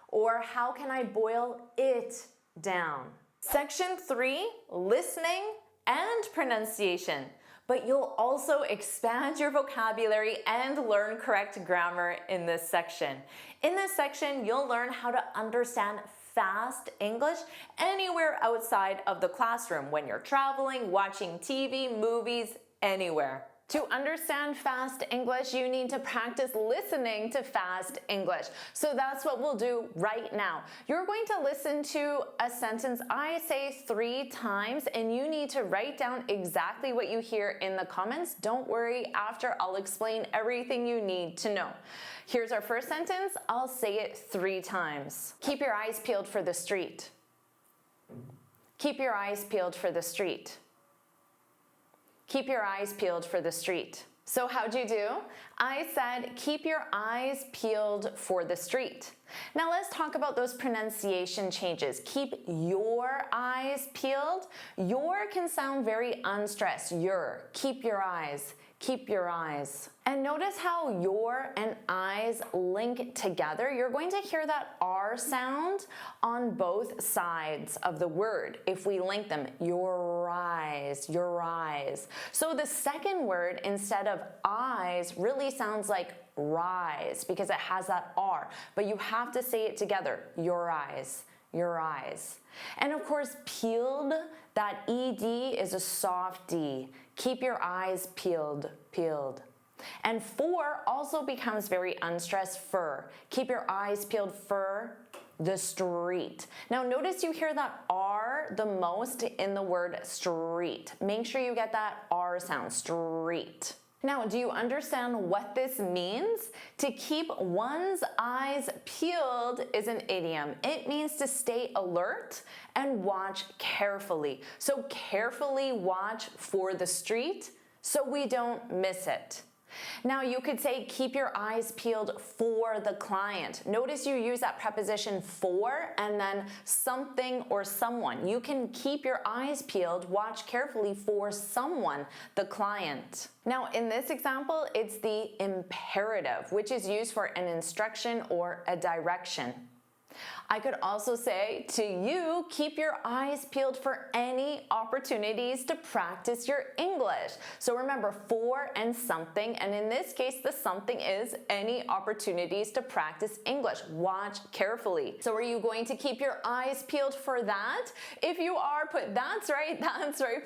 Or how can I boil it down? Section 3, listening and pronunciation. But you'll also expand your vocabulary and learn correct grammar in this section. In this section, you'll learn how to understand fast English anywhere outside of the classroom, when you're traveling, watching TV, movies, anywhere. To understand fast English, you need to practice listening to fast English. So that's what we'll do right now. You're going to listen to a sentence I say 3 times, and you need to write down exactly what you hear in the comments. Don't worry, after I'll explain everything you need to know. Here's our first sentence. I'll say it 3 times. Keep your eyes peeled for the street. Keep your eyes peeled for the street. Keep your eyes peeled for the street. So how'd you do? I said, keep your eyes peeled for the street. Now let's talk about those pronunciation changes. Keep your eyes peeled. Your can sound very unstressed. Your. Keep your eyes. Keep your eyes. And notice how your and eyes link together. You're going to hear that R sound on both sides of the word if we link them. Your eyes, your eyes. So the second word, instead of eyes, really sounds like rise because it has that R. But you have to say it together. Your eyes. Your eyes. And of course, peeled, that ED is a soft D. Keep your eyes peeled, peeled. And for also becomes very unstressed, fur. Keep your eyes peeled for the street. Now notice you hear that R the most in the word street. Make sure you get that R sound, street. Now, do you understand what this means? To keep one's eyes peeled is an idiom. It means to stay alert and watch carefully. So carefully watch for the street so we don't miss it. Now you could say keep your eyes peeled for the client. Notice you use that preposition for and then something or someone. You can keep your eyes peeled, watch carefully for someone, the client. Now in this example, it's the imperative, which is used for an instruction or a direction. I could also say to you, keep your eyes peeled for any opportunities to practice your English. So remember, for and something, and in this case, the something is any opportunities to practice English. Watch carefully. So are you going to keep your eyes peeled for that? If you are, put that's right,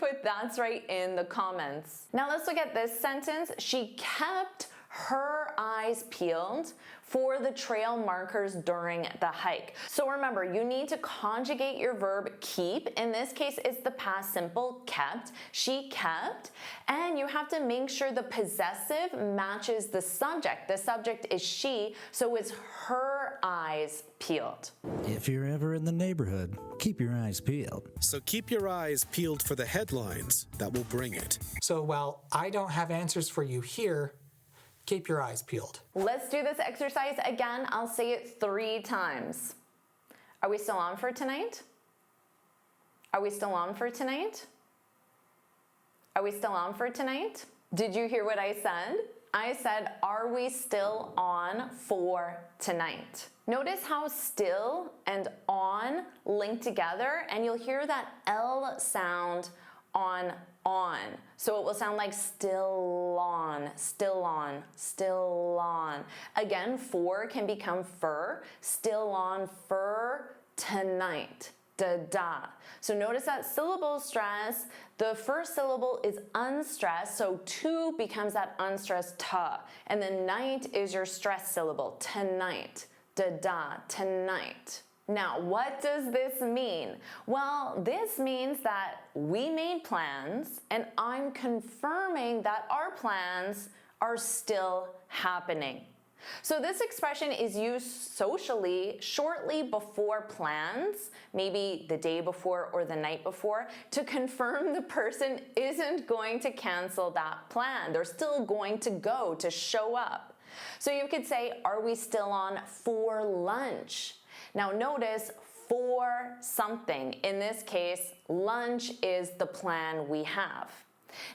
put that's right in the comments. Now let's look at this sentence. She kept her eyes peeled for the trail markers during the hike. So remember, you need to conjugate your verb keep. In this case, it's the past simple, kept. She kept. And you have to make sure the possessive matches the subject. The subject is she, so it's her eyes peeled. If you're ever in the neighborhood, keep your eyes peeled. So keep your eyes peeled for the headlines that will bring it. So while I don't have answers for you here, keep your eyes peeled. Let's do this exercise again. I'll say it 3 times. Are we still on for tonight? Are we still on for tonight? Are we still on for tonight? Did you hear what I said? I said, are we still on for tonight? Notice how still and on link together, and you'll hear that L sound on. So it will sound like still on, still on, still on. Again, for can become fur, still on fur tonight, da-da. So notice that syllable stress, the first syllable is unstressed, so to becomes that unstressed ta. And then night is your stressed syllable, tonight, da-da, tonight. Now, what does this mean? Well, this means that we made plans, and I'm confirming that our plans are still happening. So this expression is used socially shortly before plans, maybe the day before or the night before, to confirm the person isn't going to cancel that plan. They're still going to go, to show up. So you could say, are we still on for lunch? Now notice for something. In this case, lunch is the plan we have.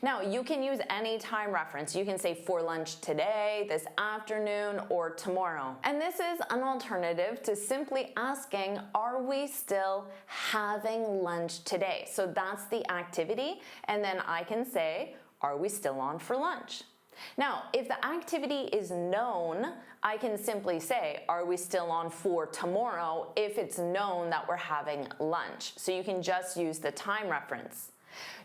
Now, you can use any time reference. You can say for lunch today, this afternoon, or tomorrow. And this is an alternative to simply asking, are we still having lunch today? So that's the activity, and then I can say, are we still on for lunch? Now, if the activity is known, I can simply say, are we still on for tomorrow if it's known that we're having lunch? So you can just use the time reference.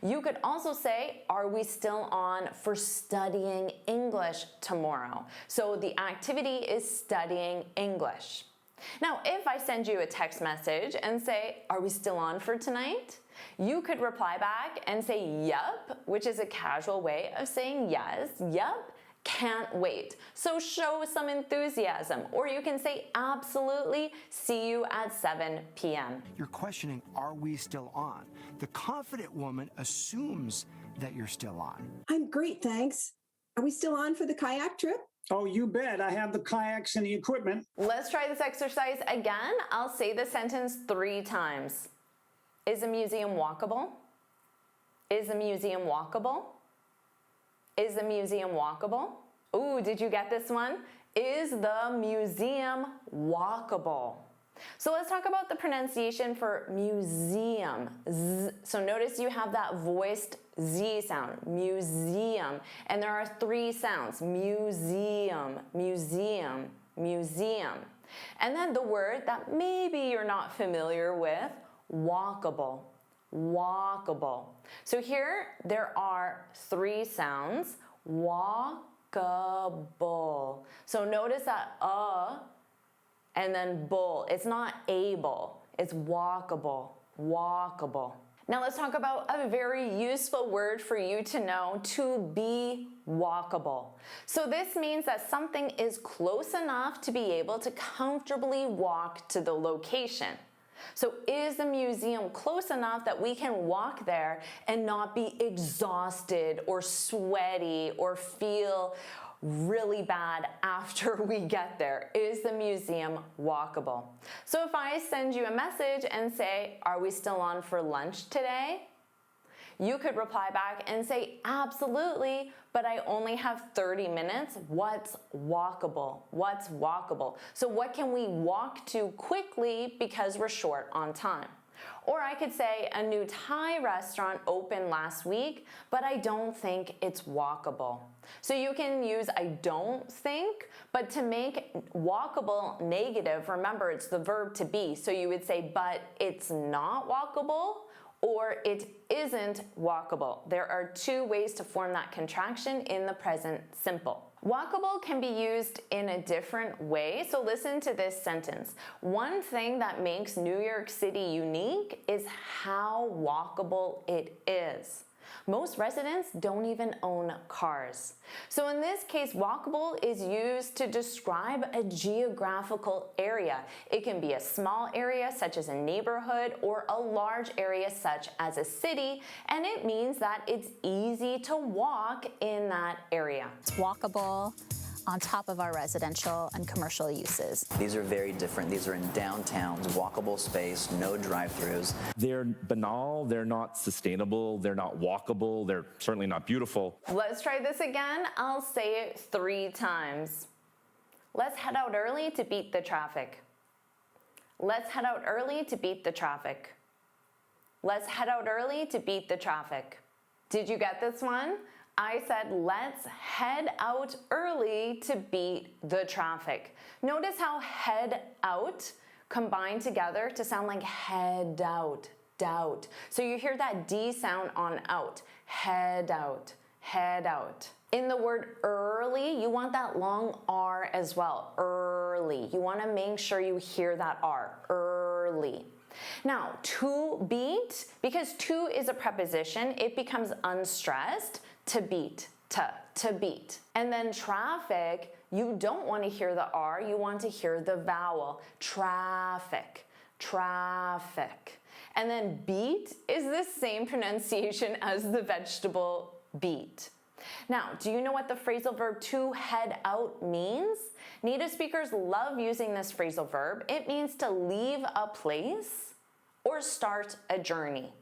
You could also say, are we still on for studying English tomorrow? So the activity is studying English. Now, if I send you a text message and say, are we still on for tonight? You could reply back and say, yep, which is a casual way of saying yes, yep, can't wait. So show some enthusiasm. Or you can say, absolutely, see you at 7 p.m. You're questioning, are we still on? The confident woman assumes that you're still on. I'm great, thanks. Are we still on for the kayak trip? Oh, you bet. I have the kayaks and the equipment. Let's try this exercise again. I'll say the sentence 3 times. Is the museum walkable? Is the museum walkable? Is the museum walkable? Ooh, did you get this one? Is the museum walkable? So let's talk about the pronunciation for museum. Z. So notice you have that voiced Z sound, museum. And there are 3 sounds, museum, museum, museum. And then the word that maybe you're not familiar with, walkable, walkable. So here there are 3 sounds, walkable. So notice that and then bull. It's not able, it's walkable, walkable. Now let's talk about a very useful word for you to know, to be walkable. So this means that something is close enough to be able to comfortably walk to the location. So is the museum close enough that we can walk there and not be exhausted or sweaty or feel really bad after we get there? Is the museum walkable? So if I send you a message and say, are we still on for lunch today? You could reply back and say, absolutely, but I only have 30 minutes. What's walkable? What's walkable? So what can we walk to quickly because we're short on time? Or I could say a new Thai restaurant opened last week, but I don't think it's walkable. So you can use I don't think, but to make walkable negative, remember it's the verb to be. So you would say, but it's not walkable, or it isn't walkable. There are 2 ways to form that contraction in the present simple. Walkable can be used in a different way, so listen to this sentence. One thing that makes New York City unique is how walkable it is. Most residents don't even own cars. So in this case, walkable is used to describe a geographical area. It can be a small area such as a neighborhood or a large area such as a city, and it means that it's easy to walk in that area. It's walkable on top of our residential and commercial uses. These are very different. These are in downtowns, walkable space, no drive-throughs. They're banal, they're not sustainable, they're not walkable, they're certainly not beautiful. Let's try this again. I'll say it 3 times. Let's head out early to beat the traffic. Let's head out early to beat the traffic. Let's head out early to beat the traffic. Did you get this one? I said, let's head out early to beat the traffic. Notice how head out combine together to sound like head out, doubt. So you hear that D sound on out, head out, head out. In the word early, you want that long R as well, early. You want to make sure you hear that R, early. Now, to beat, because to is a preposition, it becomes unstressed. To beat, to beat. And then traffic, you don't want to hear the R, you want to hear the vowel. Traffic, traffic. And then beat is the same pronunciation as the vegetable beet. Now, do you know what the phrasal verb to head out means? Native speakers love using this phrasal verb. It means to leave a place or start a journey.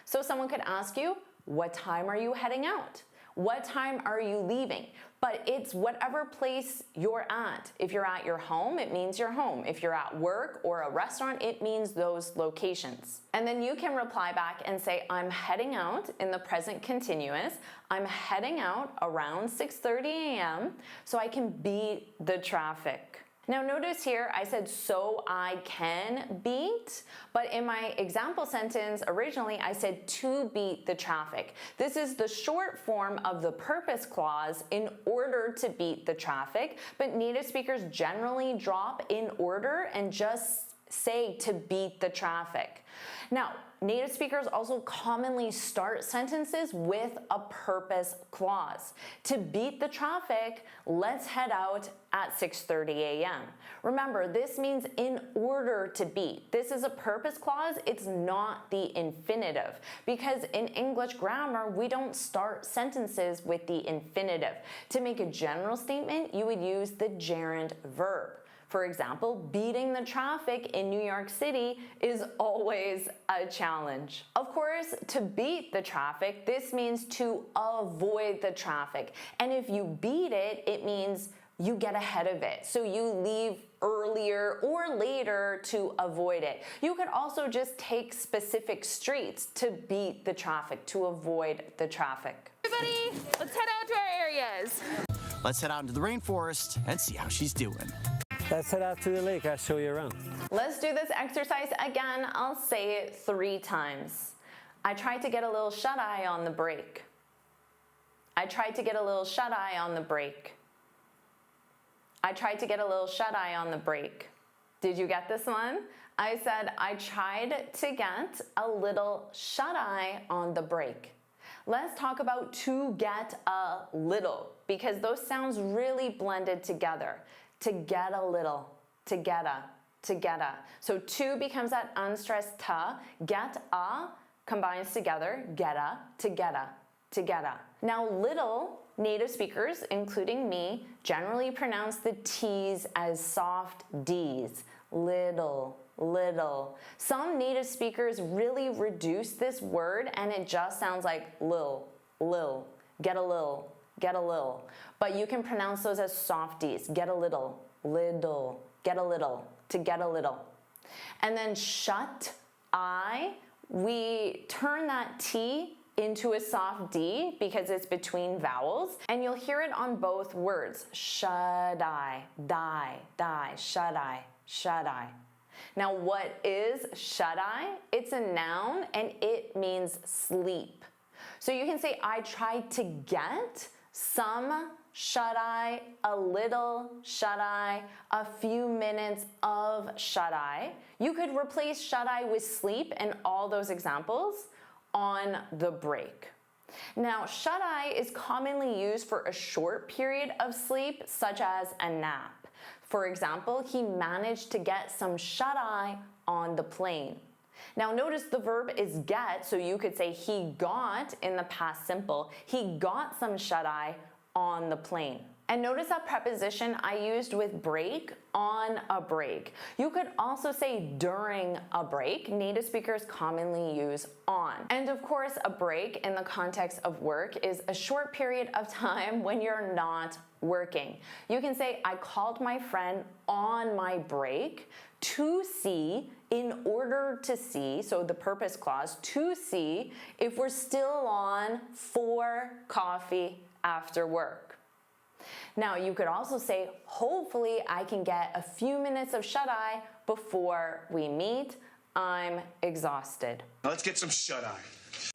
So someone could ask you, What time are you heading out? What time are you leaving? But it's whatever place you're at. If you're at your home, it means your home. If you're at work or a restaurant, it means those locations. And then you can reply back and say, I'm heading out in the present continuous. I'm heading out around 6:30 a.m. so I can beat the traffic. Now notice here I said so I can beat, but in my example sentence originally I said to beat the traffic. This is the short form of the purpose clause, in order to beat the traffic, but native speakers generally drop in order and just say to beat the traffic. Now, native speakers also commonly start sentences with a purpose clause. To beat the traffic, let's head out at 6:30 a.m. Remember, this means in order to beat. This is a purpose clause, it's not the infinitive, because in English grammar, we don't start sentences with the infinitive. To make a general statement, you would use the gerund verb. For example, beating the traffic in New York City is always a challenge. Of course, to beat the traffic, this means to avoid the traffic. And if you beat it, it means you get ahead of it. So you leave earlier or later to avoid it. You could also just take specific streets to beat the traffic, to avoid the traffic. Everybody, let's head out to our areas. Let's head out into the rainforest and see how she's doing. Let's head out to the lake. I'll show you around. Let's do this exercise again. I'll say it 3 times. I tried to get a little shut-eye on the break. I tried to get a little shut-eye on the break. I tried to get a little shut-eye on the break. Did you get this one? I said I tried to get a little shut-eye on the break. Let's talk about to get a little, because those sounds really blended together. To get a little, to get a, to get a. So to becomes that unstressed ta. Get a combines together, get a, to get a, to get a. Now little, native speakers, including me, generally pronounce the T's as soft D's. Little, little. Some native speakers really reduce this word and it just sounds like lil, lil, get a lil, get a lil. But you can pronounce those as soft D's. Get a little, little, get a little, to get a little. And then shut I, we turn that T into a soft D because it's between vowels, and you'll hear it on both words. Shut I, die, die, shut I, shut I. Now what is shut I? It's a noun and it means sleep. So you can say I tried to get some shut-eye, a little shut-eye, a few minutes of shut-eye. You could replace shut-eye with sleep in all those examples on the break. Now, shut-eye is commonly used for a short period of sleep, such as a nap. For example, he managed to get some shut-eye on the plane. Now notice the verb is get, so you could say he got in the past simple. He got some shut-eye on the plane. And notice that preposition I used with break, on a break. You could also say during a break. Native speakers commonly use on. And of course, a break in the context of work is a short period of time when you're not working. You can say, I called my friend on my break to see, in order to see, so the purpose clause, to see if we're still on for coffee after work. Now you could also say, hopefully I can get a few minutes of shut-eye before we meet. I'm exhausted. Let's get some shut-eye.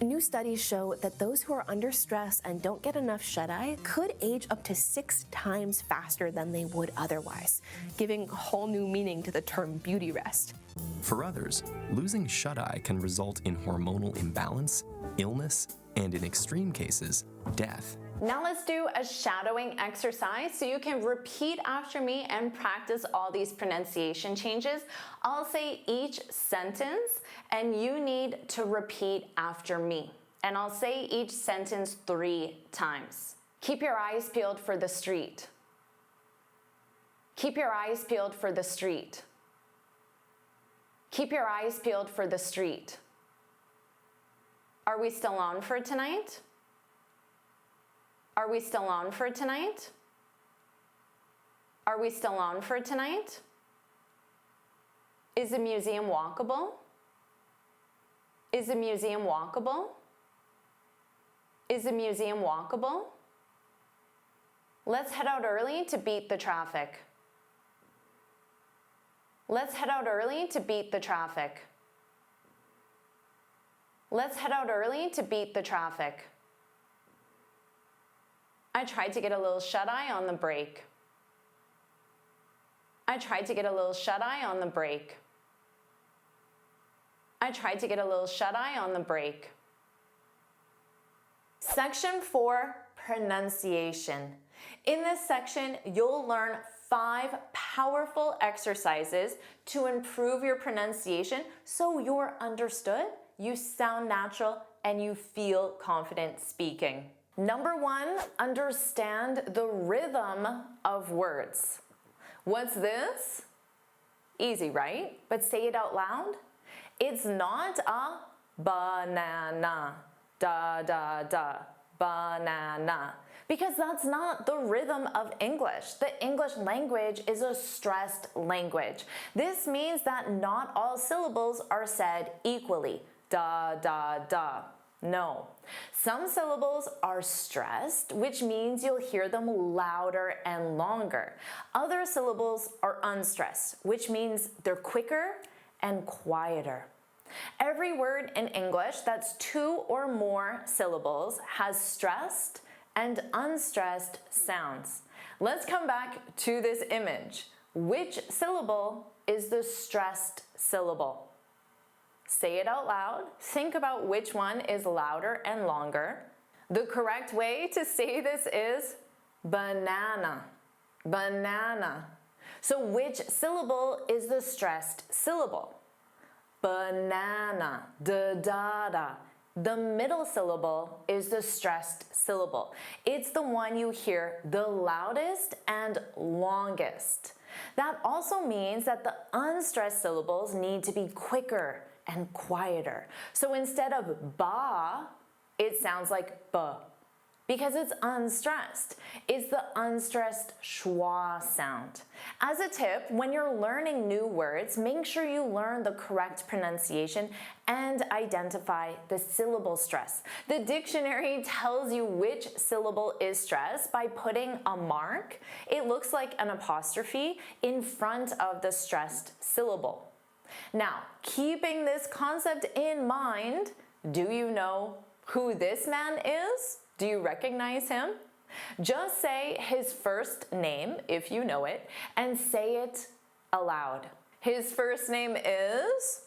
New studies show that those who are under stress and don't get enough shut-eye could age up to 6 times faster than they would otherwise, giving a whole new meaning to the term beauty rest. For others, losing shut-eye can result in hormonal imbalance, illness, and in extreme cases, death. Now let's do a shadowing exercise so you can repeat after me and practice all these pronunciation changes. I'll say each sentence and you need to repeat after me. And I'll say each sentence 3 times. Keep your eyes peeled for the street. Keep your eyes peeled for the street. Keep your eyes peeled for the street. Are we still on for tonight? Are we still on for tonight? Are we still on for tonight? Is the museum walkable? Is the museum walkable? Is the museum walkable? Let's head out early to beat the traffic. Let's head out early to beat the traffic. Let's head out early to beat the traffic. I tried to get a little shut-eye on the break. I tried to get a little shut-eye on the break. I tried to get a little shut-eye on the break. Section 4, pronunciation. In this section, you'll learn 5 powerful exercises to improve your pronunciation so you're understood, you sound natural, and you feel confident speaking. Number 1, understand the rhythm of words. What's this? Easy, right? But say it out loud. It's not a banana, da da da, banana. Because that's not the rhythm of English. The English language is a stressed language. This means that not all syllables are said equally, da da da. No. Some syllables are stressed, which means you'll hear them louder and longer. Other syllables are unstressed, which means they're quicker and quieter. Every word in English that's 2 or more syllables has stressed and unstressed sounds. Let's come back to this image. Which syllable is the stressed syllable? Say it out loud. Think about which one is louder and longer. The correct way to say this is banana, banana. So which syllable is the stressed syllable? Banana, da-da-da. The middle syllable is the stressed syllable. It's the one you hear the loudest and longest. That also means that the unstressed syllables need to be quicker and quieter. So instead of ba, it sounds like ba, because it's unstressed. It's the unstressed schwa sound. As a tip, when you're learning new words, make sure you learn the correct pronunciation and identify the syllable stress. The dictionary tells you which syllable is stressed by putting a mark. It looks like an apostrophe in front of the stressed syllable. Now, keeping this concept in mind, do you know who this man is? Do you recognize him? Just say his first name, if you know it, and say it aloud. His first name is...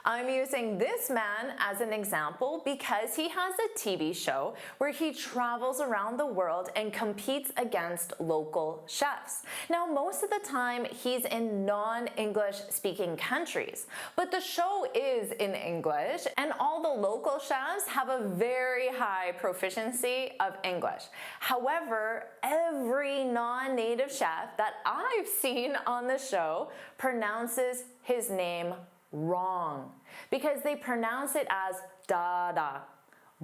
I'm using this man as an example because he has a TV show where he travels around the world and competes against local chefs. Now, most of the time, he's in non-English speaking countries, but the show is in English and all the local chefs have a very high proficiency of English. However, every non-native chef that I've seen on the show pronounces his name wrong because they pronounce it as da-da,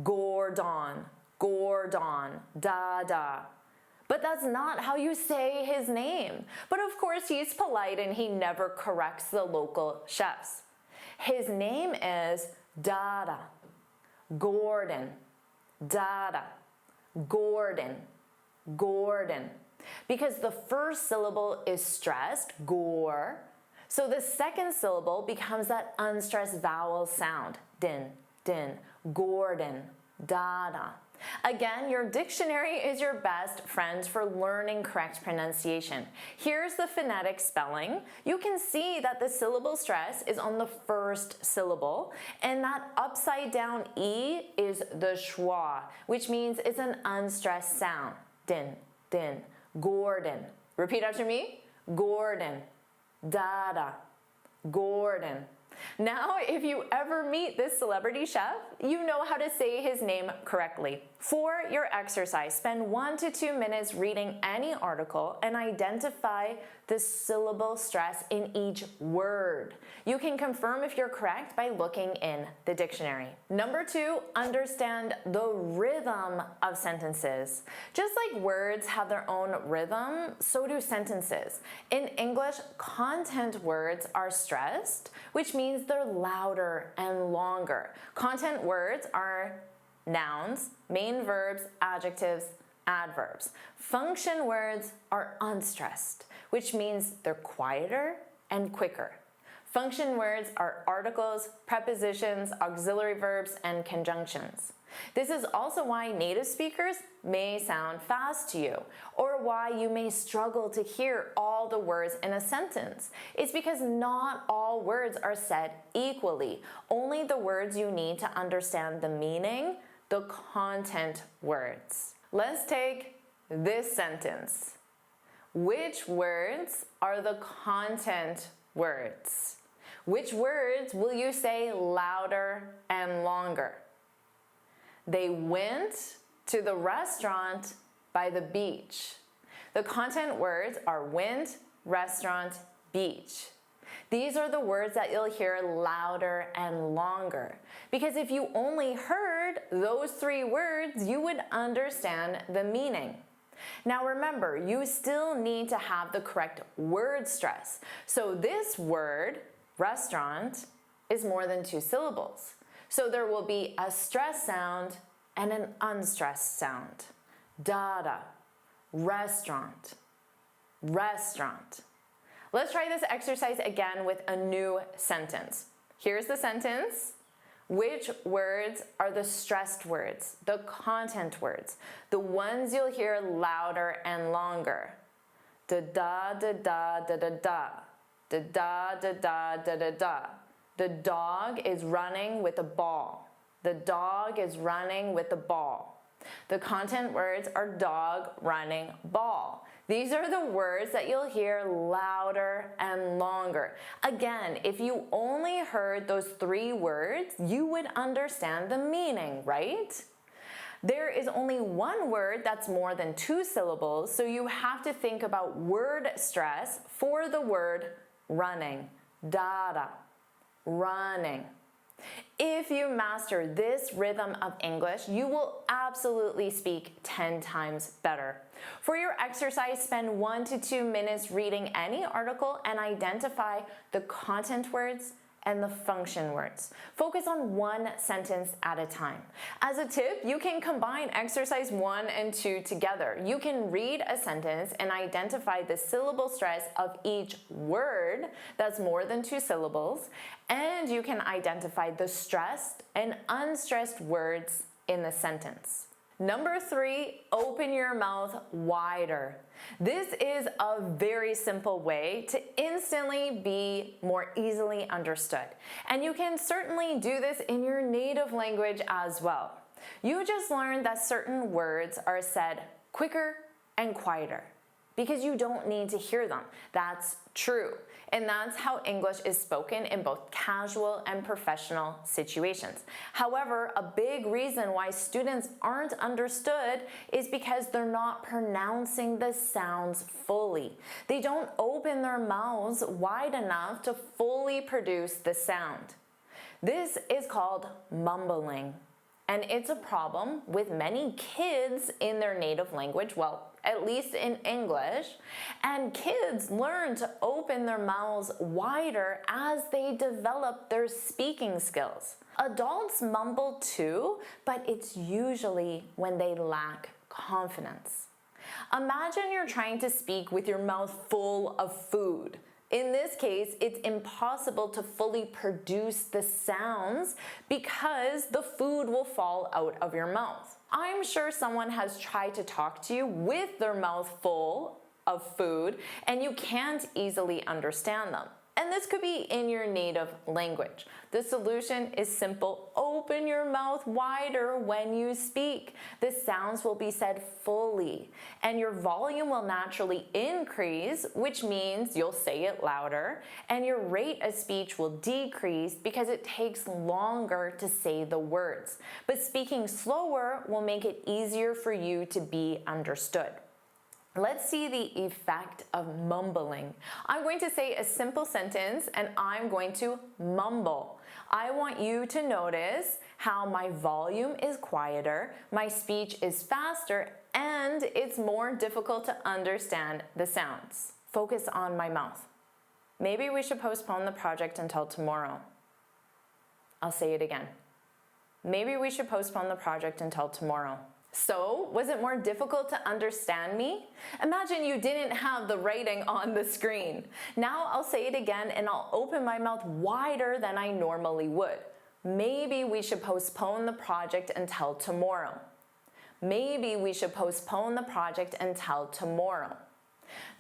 Gordon, Gordon, da-da. But that's not how you say his name. But of course he's polite and he never corrects the local chefs. His name is Dada, Gordon, Dada, Gordon, Gordon. Because the first syllable is stressed, gore, so the second syllable becomes that unstressed vowel sound, din, din, Gordon, Dada. Again, your dictionary is your best friend for learning correct pronunciation. Here's the phonetic spelling. You can see that the syllable stress is on the first syllable, and that upside down E is the schwa, which means it's an unstressed sound. Din, din, Gordon. Repeat after me. Gordon. Dada, Gordon. Now, if you ever meet this celebrity chef, you know how to say his name correctly. For your exercise, spend 1 to 2 minutes reading any article and identify the syllable stress in each word. You can confirm if you're correct by looking in the dictionary. Number 2, understand the rhythm of sentences. Just like words have their own rhythm, so do sentences. In English, content words are stressed, which means they're louder and longer. Content words are nouns, main verbs, adjectives, adverbs. Function words are unstressed, which means they're quieter and quicker. Function words are articles, prepositions, auxiliary verbs, and conjunctions. This is also why native speakers may sound fast to you, or why you may struggle to hear all the words in a sentence. It's because not all words are said equally, only the words you need to understand the meaning, the content words. Let's take this sentence. Which words are the content words? Which words will you say louder and longer? They went to the restaurant by the beach. The content words are went, restaurant, beach. These are the words that you'll hear louder and longer. Because if you only heard those 3 words, you would understand the meaning. Now remember, you still need to have the correct word stress. So this word, restaurant, is more than 2 syllables. So there will be a stressed sound and an unstressed sound. Dada, restaurant, restaurant. Let's try this exercise again with a new sentence. Here's the sentence. Which words are the stressed words, the content words, the ones you'll hear louder and longer? Da da da da da da da. Da da da da da da da. The dog is running with a ball. The dog is running with a ball. The content words are dog, running, ball. These are the words that you'll hear louder and longer. Again, if you only heard those 3 words, you would understand the meaning, right? There is only one word that's more than 2 syllables, so you have to think about word stress for the word running. Dada, running. If you master this rhythm of English, you will absolutely speak 10 times better. For your exercise, spend 1 to 2 minutes reading any article and identify the content words and the function words. Focus on one sentence at a time. As a tip, you can combine exercise 1 and 2 together. You can read a sentence and identify the syllable stress of each word that's more than 2 syllables, and you can identify the stressed and unstressed words in the sentence. Number 3, open your mouth wider. This is a very simple way to instantly be more easily understood. And you can certainly do this in your native language as well. You just learned that certain words are said quicker and quieter because you don't need to hear them. That's true. And that's how English is spoken in both casual and professional situations. However, a big reason why students aren't understood is because they're not pronouncing the sounds fully. They don't open their mouths wide enough to fully produce the sound. This is called mumbling. And it's a problem with many kids in their native language, well, at least in English. And kids learn to open their mouths wider as they develop their speaking skills. Adults mumble too, but it's usually when they lack confidence. Imagine you're trying to speak with your mouth full of food. In this case, it's impossible to fully produce the sounds because the food will fall out of your mouth. I'm sure someone has tried to talk to you with their mouth full of food and you can't easily understand them. And this could be in your native language. The solution is simple. Open your mouth wider when you speak. The sounds will be said fully, and your volume will naturally increase, which means you'll say it louder, and your rate of speech will decrease because it takes longer to say the words. But speaking slower will make it easier for you to be understood. Let's see the effect of mumbling. I'm going to say a simple sentence and I'm going to mumble. I want you to notice how my volume is quieter, my speech is faster, and it's more difficult to understand the sounds. Focus on my mouth. Maybe we should postpone the project until tomorrow. I'll say it again. Maybe we should postpone the project until tomorrow. So, was it more difficult to understand me? Imagine you didn't have the writing on the screen. Now I'll say it again and I'll open my mouth wider than I normally would. Maybe we should postpone the project until tomorrow. Maybe we should postpone the project until tomorrow.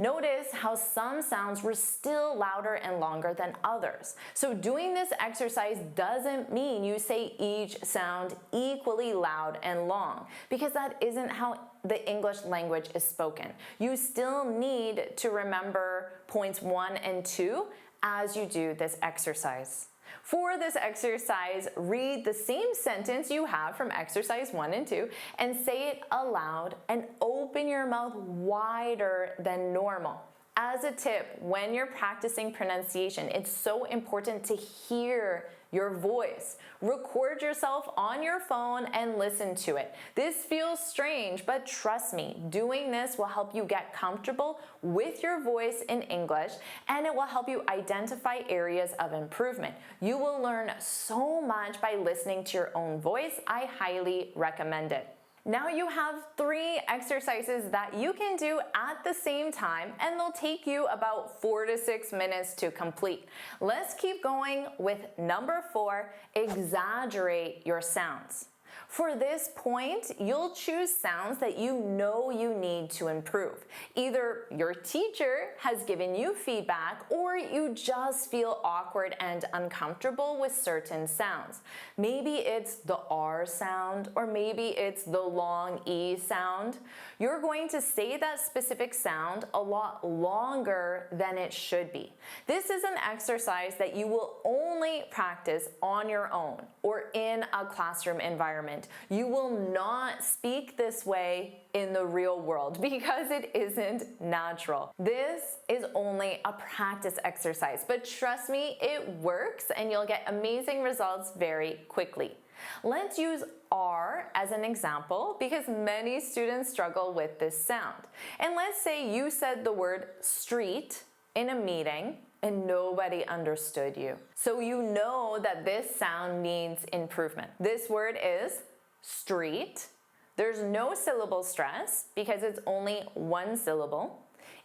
Notice how some sounds were still louder and longer than others. So doing this exercise doesn't mean you say each sound equally loud and long, because that isn't how the English language is spoken. You still need to remember points 1 and 2 as you do this exercise. For this exercise, read the same sentence you have from exercise 1 and 2 and say it aloud and open your mouth wider than normal. As a tip, when you're practicing pronunciation, it's so important to hear your voice. Record yourself on your phone and listen to it. This feels strange, but trust me, doing this will help you get comfortable with your voice in English, and it will help you identify areas of improvement. You will learn so much by listening to your own voice. I highly recommend it. Now you have 3 exercises that you can do at the same time, and they'll take you about 4 to 6 minutes to complete. Let's keep going with number 4, exaggerate your sounds. For this point, you'll choose sounds that you know you need to improve. Either your teacher has given you feedback or you just feel awkward and uncomfortable with certain sounds. Maybe it's the R sound or maybe it's the long E sound. You're going to say that specific sound a lot longer than it should be. This is an exercise that you will only practice on your own or in a classroom environment. You will not speak this way in the real world because it isn't natural. This is only a practice exercise, but trust me, it works and you'll get amazing results very quickly. Let's use R as an example because many students struggle with this sound. And let's say you said the word street in a meeting and nobody understood you. So you know that this sound needs improvement. This word is street. There's no syllable stress because it's only one syllable.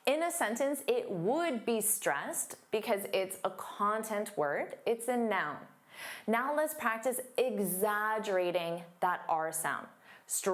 In a sentence, it would be stressed because it's a content word. It's a noun. Now let's practice exaggerating that R sound. Street.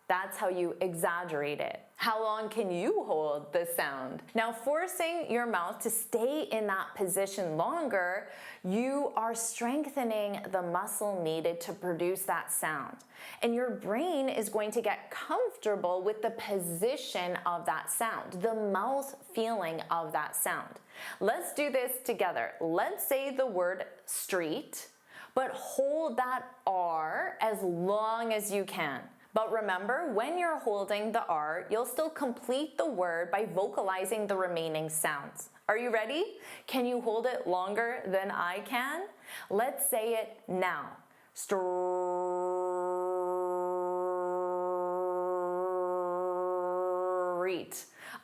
That's how you exaggerate it. How long can you hold the sound? Now, forcing your mouth to stay in that position longer, you are strengthening the muscle needed to produce that sound. And your brain is going to get comfortable with the position of that sound, the mouth feeling of that sound. Let's do this together. Let's say the word street, but hold that R as long as you can. But remember, when you're holding the R, you'll still complete the word by vocalizing the remaining sounds. Are you ready? Can you hold it longer than I can? Let's say it now. Street.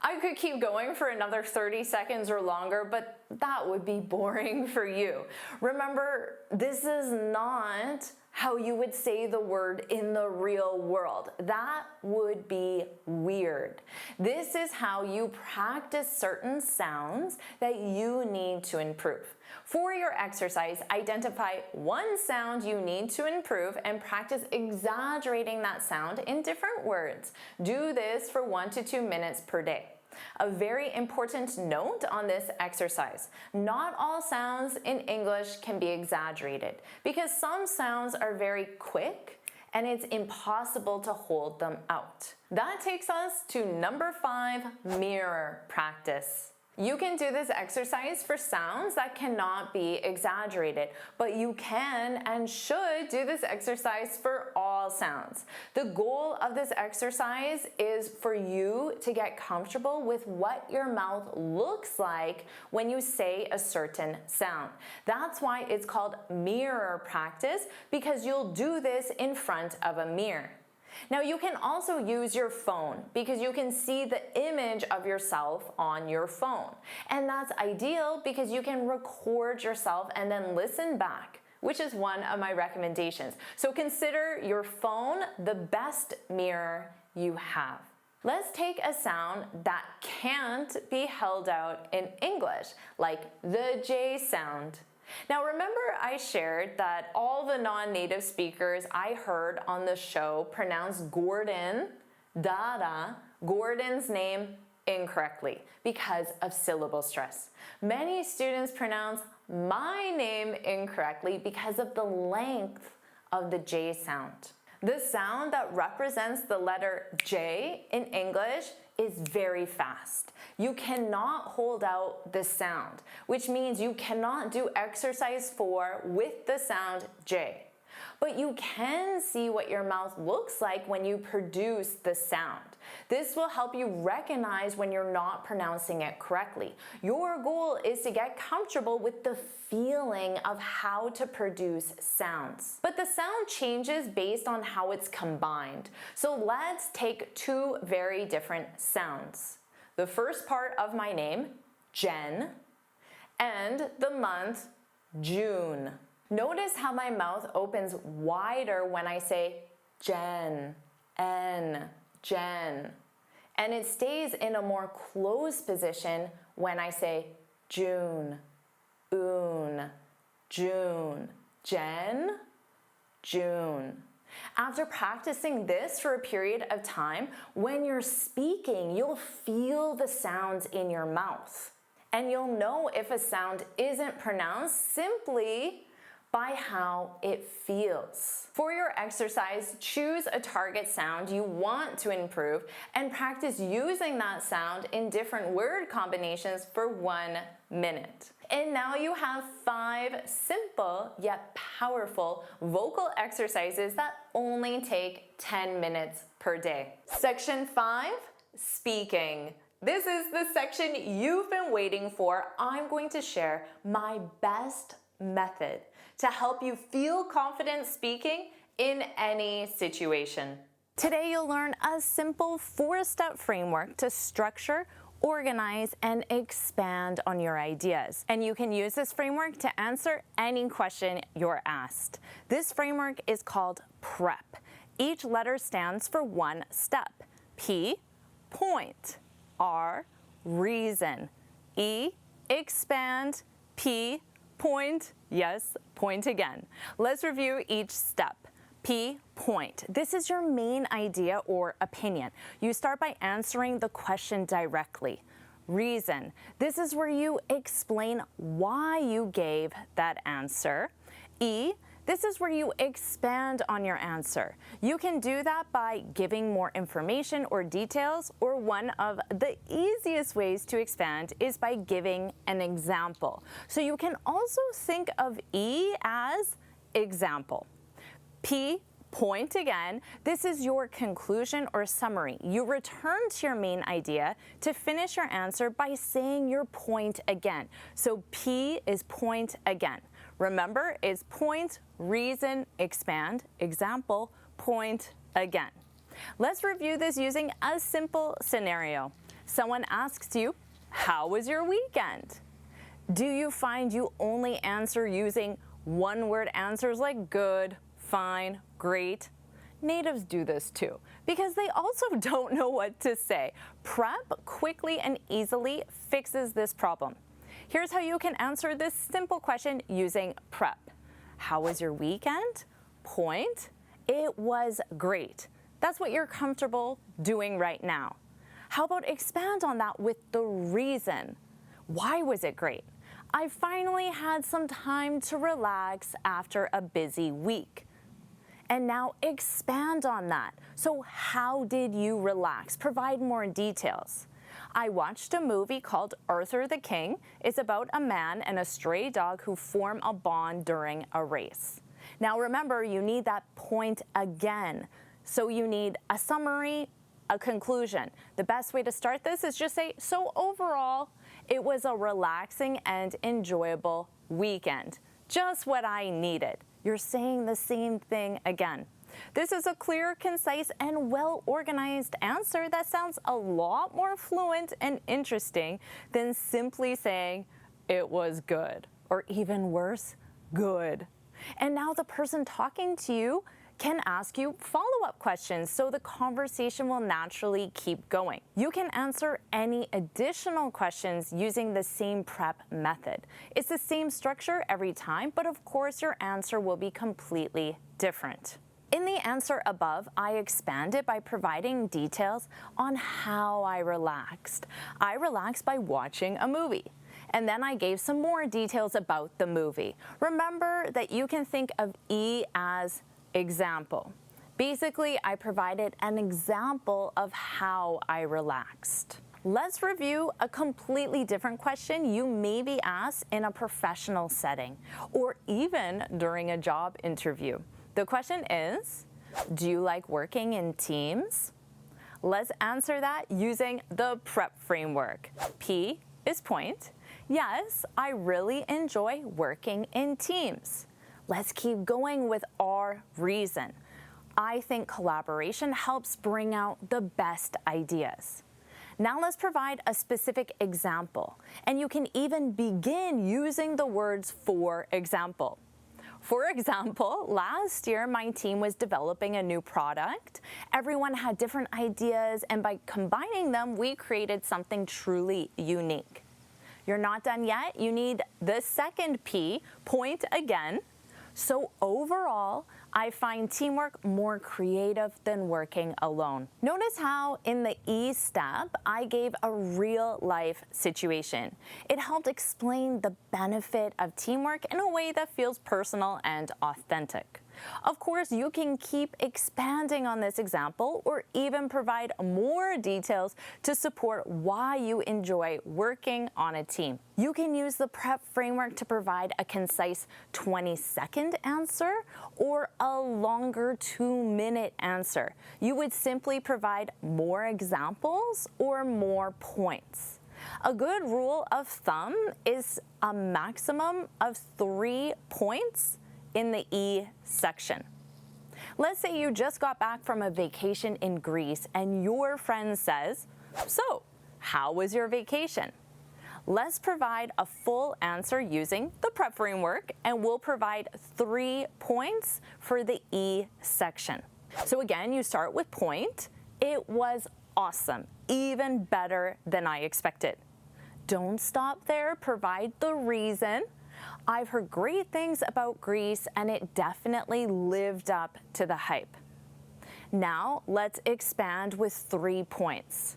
I could keep going for another 30 seconds or longer, but that would be boring for you. Remember, this is not how you would say the word in the real world. That would be weird. This is how you practice certain sounds that you need to improve. For your exercise, identify one sound you need to improve and practice exaggerating that sound in different words. Do this for 1 to 2 minutes per day. A very important note on this exercise: not all sounds in English can be exaggerated because some sounds are very quick and it's impossible to hold them out. That takes us to number 5, mirror practice. You can do this exercise for sounds that cannot be exaggerated, but you can and should do this exercise for all sounds. The goal of this exercise is for you to get comfortable with what your mouth looks like when you say a certain sound. That's why it's called mirror practice, because you'll do this in front of a mirror. Now you can also use your phone because you can see the image of yourself on your phone. And that's ideal because you can record yourself and then listen back, which is one of my recommendations. So consider your phone the best mirror you have. Let's take a sound that can't be held out in English, like the J sound. Now remember I shared that all the non-native speakers I heard on the show pronounced Gordon's name incorrectly because of syllable stress. Many students pronounce my name incorrectly because of the length of the J sound. The sound that represents the letter J in English is very fast. You cannot hold out the sound, which means you cannot do exercise 4 with the sound J. But you can see what your mouth looks like when you produce the sound. This will help you recognize when you're not pronouncing it correctly. Your goal is to get comfortable with the feeling of how to produce sounds. But the sound changes based on how it's combined. So let's take 2 very different sounds. The first part of my name, Jen, and the month, June. Notice how my mouth opens wider when I say Jen, N, Jen. And it stays in a more closed position when I say June, Un, June, Jen, June. After practicing this for a period of time, when you're speaking, you'll feel the sounds in your mouth. And you'll know if a sound isn't pronounced simply by how it feels. For your exercise, choose a target sound you want to improve and practice using that sound in different word combinations for 1 minute. And now you have 5 simple yet powerful vocal exercises that only take 10 minutes per day. Section 5, speaking. This is the section you've been waiting for. I'm going to share my best method to help you feel confident speaking in any situation. Today you'll learn a simple 4-step framework to structure, organize, and expand on your ideas. And you can use this framework to answer any question you're asked. This framework is called PREP. Each letter stands for 1 step. P, point. R, reason. E, expand. P, point. Yes, point again. Let's review each step. P, point. This is your main idea or opinion. You start by answering the question directly. Reason. This is where you explain why you gave that answer. E, this is where you expand on your answer. You can do that by giving more information or details, or one of the easiest ways to expand is by giving an example. So you can also think of E as example. P, point again. This is your conclusion or summary. You return to your main idea to finish your answer by saying your point again. So P is point again. Remember, it's point, reason, expand, example, point again. Let's review this using a simple scenario. Someone asks you, how was your weekend? Do you find you only answer using one-word answers like good, fine, great? Natives do this too, because they also don't know what to say. PREP quickly and easily fixes this problem. Here's how you can answer this simple question using PREP. How was your weekend? Point. It was great. That's what you're comfortable doing right now. How about expand on that with the reason? Why was it great? I finally had some time to relax after a busy week. And now expand on that. So how did you relax? Provide more details. I watched a movie called Arthur the King. It's about a man and a stray dog who form a bond during a race. Now remember, you need that point again. So you need a summary, a conclusion. The best way to start this is just say, so overall, it was a relaxing and enjoyable weekend. Just what I needed. You're saying the same thing again. This is a clear, concise, and well-organized answer that sounds a lot more fluent and interesting than simply saying, it was good, or even worse, good. And now the person talking to you can ask you follow-up questions so the conversation will naturally keep going. You can answer any additional questions using the same prep method. It's the same structure every time, but of course your answer will be completely different. In the answer above, I expanded by providing details on how I relaxed. I relaxed by watching a movie. And then I gave some more details about the movie. Remember that you can think of E as example. Basically, I provided an example of how I relaxed. Let's review a completely different question you may be asked in a professional setting or even during a job interview. The question is, do you like working in teams? Let's answer that using the PREP framework. P is point. Yes, I really enjoy working in teams. Let's keep going with our reason. I think collaboration helps bring out the best ideas. Now let's provide a specific example, and you can even begin using the words for example. For example, last year my team was developing a new product. Everyone had different ideas, and by combining them, we created something truly unique. You're not done yet. You need the second P, point again. So overall, I find teamwork more creative than working alone. Notice how in the E step, I gave a real life situation. It helped explain the benefit of teamwork in a way that feels personal and authentic. Of course, you can keep expanding on this example or even provide more details to support why you enjoy working on a team. You can use the PREP framework to provide a concise 20-second answer or a longer 2-minute answer. You would simply provide more examples or more points. A good rule of thumb is a maximum of 3 points in the E section. Let's say you just got back from a vacation in Greece and your friend says, so, how was your vacation? Let's provide a full answer using the PREP framework, and we'll provide 3 points for the E section. So again, you start with point. It was awesome, even better than I expected. Don't stop there, provide the reason. I've heard great things about Greece, and it definitely lived up to the hype. Now, let's expand with 3 points.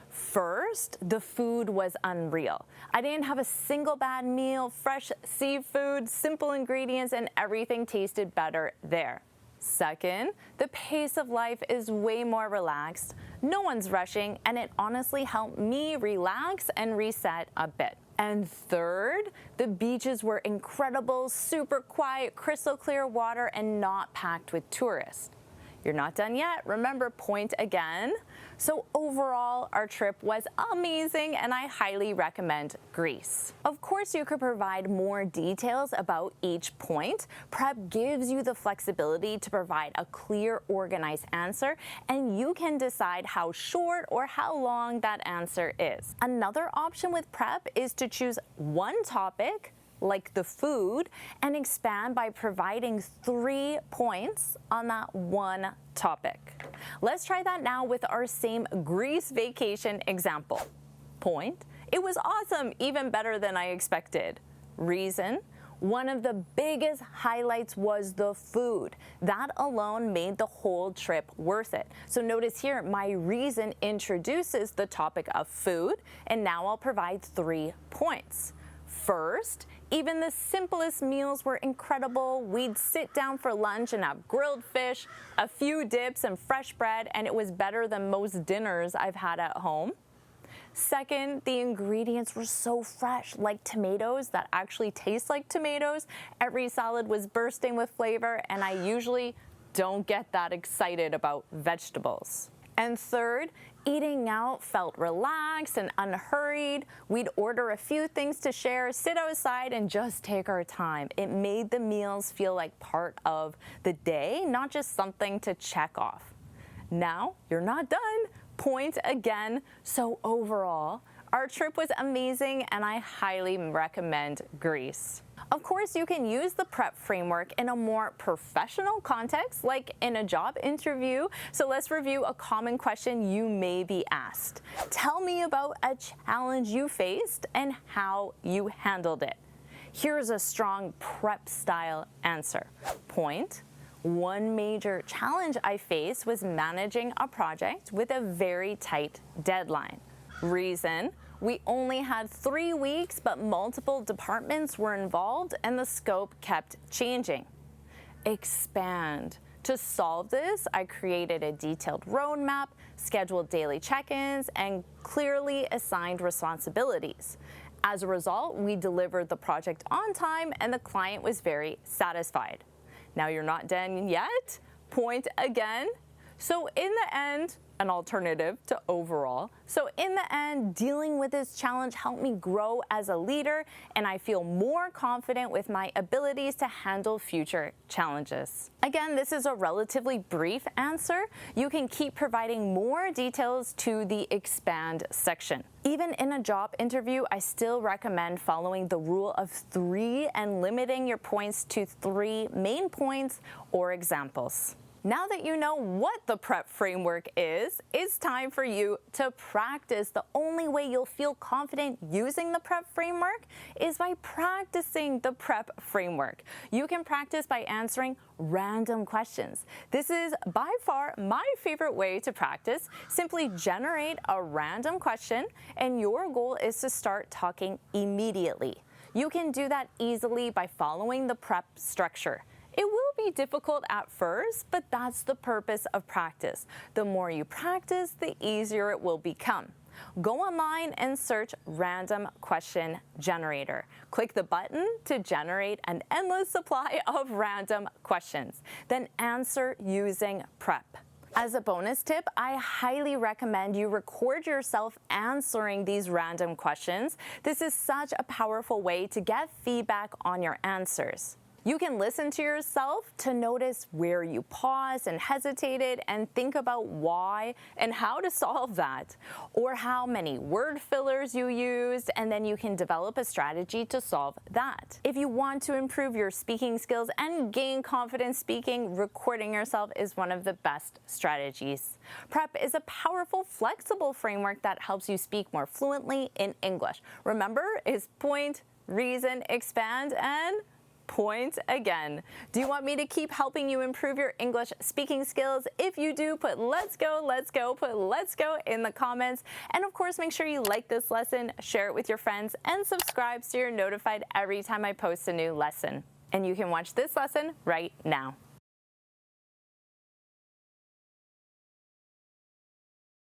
First, the food was unreal. I didn't have a single bad meal, fresh seafood, simple ingredients, and everything tasted better there. Second, the pace of life is way more relaxed. No one's rushing, and it honestly helped me relax and reset a bit. And third, the beaches were incredible, super quiet, crystal clear water, and not packed with tourists. You're not done yet. Remember, point again. So overall, our trip was amazing, and I highly recommend Greece. Of course, you could provide more details about each point. PREP gives you the flexibility to provide a clear, organized answer, and you can decide how short or how long that answer is. Another option with PREP is to choose one topic, like the food, and expand by providing 3 points on that one topic. Let's try that now with our same Greece vacation example. Point, it was awesome, even better than I expected. Reason, one of the biggest highlights was the food. That alone made the whole trip worth it. So notice here, my reason introduces the topic of food, and now I'll provide 3 points. First, even the simplest meals were incredible. We'd sit down for lunch and have grilled fish, a few dips, and fresh bread, and it was better than most dinners I've had at home. Second, the ingredients were so fresh, like tomatoes that actually taste like tomatoes. Every salad was bursting with flavor, and I usually don't get that excited about vegetables. And third, eating out felt relaxed and unhurried. We'd order a few things to share, sit outside, and just take our time. It made the meals feel like part of the day, not just something to check off. Now, you're not done. Point again. So overall, our trip was amazing, and I highly recommend Greece. Of course, you can use the prep framework in a more professional context, like in a job interview. So let's review a common question you may be asked. Tell me about a challenge you faced and how you handled it. Here's a strong prep style answer. Point. One major challenge I faced was managing a project with a very tight deadline. Reason, we only had 3 weeks, but multiple departments were involved and the scope kept changing. Expand. To solve this, I created a detailed roadmap, scheduled daily check-ins, and clearly assigned responsibilities. As a result, we delivered the project on time and the client was very satisfied. Now you're not done yet. Point again. So in the end, an alternative to overall. So in the end, dealing with this challenge helped me grow as a leader, and I feel more confident with my abilities to handle future challenges. Again, this is a relatively brief answer. You can keep providing more details to the expand section. Even in a job interview, I still recommend following the rule of 3 and limiting your points to 3 main points or examples. Now that you know what the prep framework is, it's time for you to practice. The only way you'll feel confident using the prep framework is by practicing the prep framework. You can practice by answering random questions. This is by far my favorite way to practice. Simply generate a random question, and your goal is to start talking immediately. You can do that easily by following the prep structure. It will be difficult at first, but that's the purpose of practice. The more you practice, the easier it will become. Go online and search Random Question Generator. Click the button to generate an endless supply of random questions. Then answer using prep. As a bonus tip, I highly recommend you record yourself answering these random questions. This is such a powerful way to get feedback on your answers. You can listen to yourself to notice where you paused and hesitated and think about why and how to solve that, or how many word fillers you used, and then you can develop a strategy to solve that. If you want to improve your speaking skills and gain confidence speaking, recording yourself is one of the best strategies. Prep is a powerful, flexible framework that helps you speak more fluently in English. Remember, it's point, reason, expand, and point again. Do you want me to keep helping you improve your English speaking skills? If you do, put let's go, put let's go in the comments. And of course, make sure you like this lesson, share it with your friends, and subscribe so you're notified every time I post a new lesson. And you can watch this lesson right now.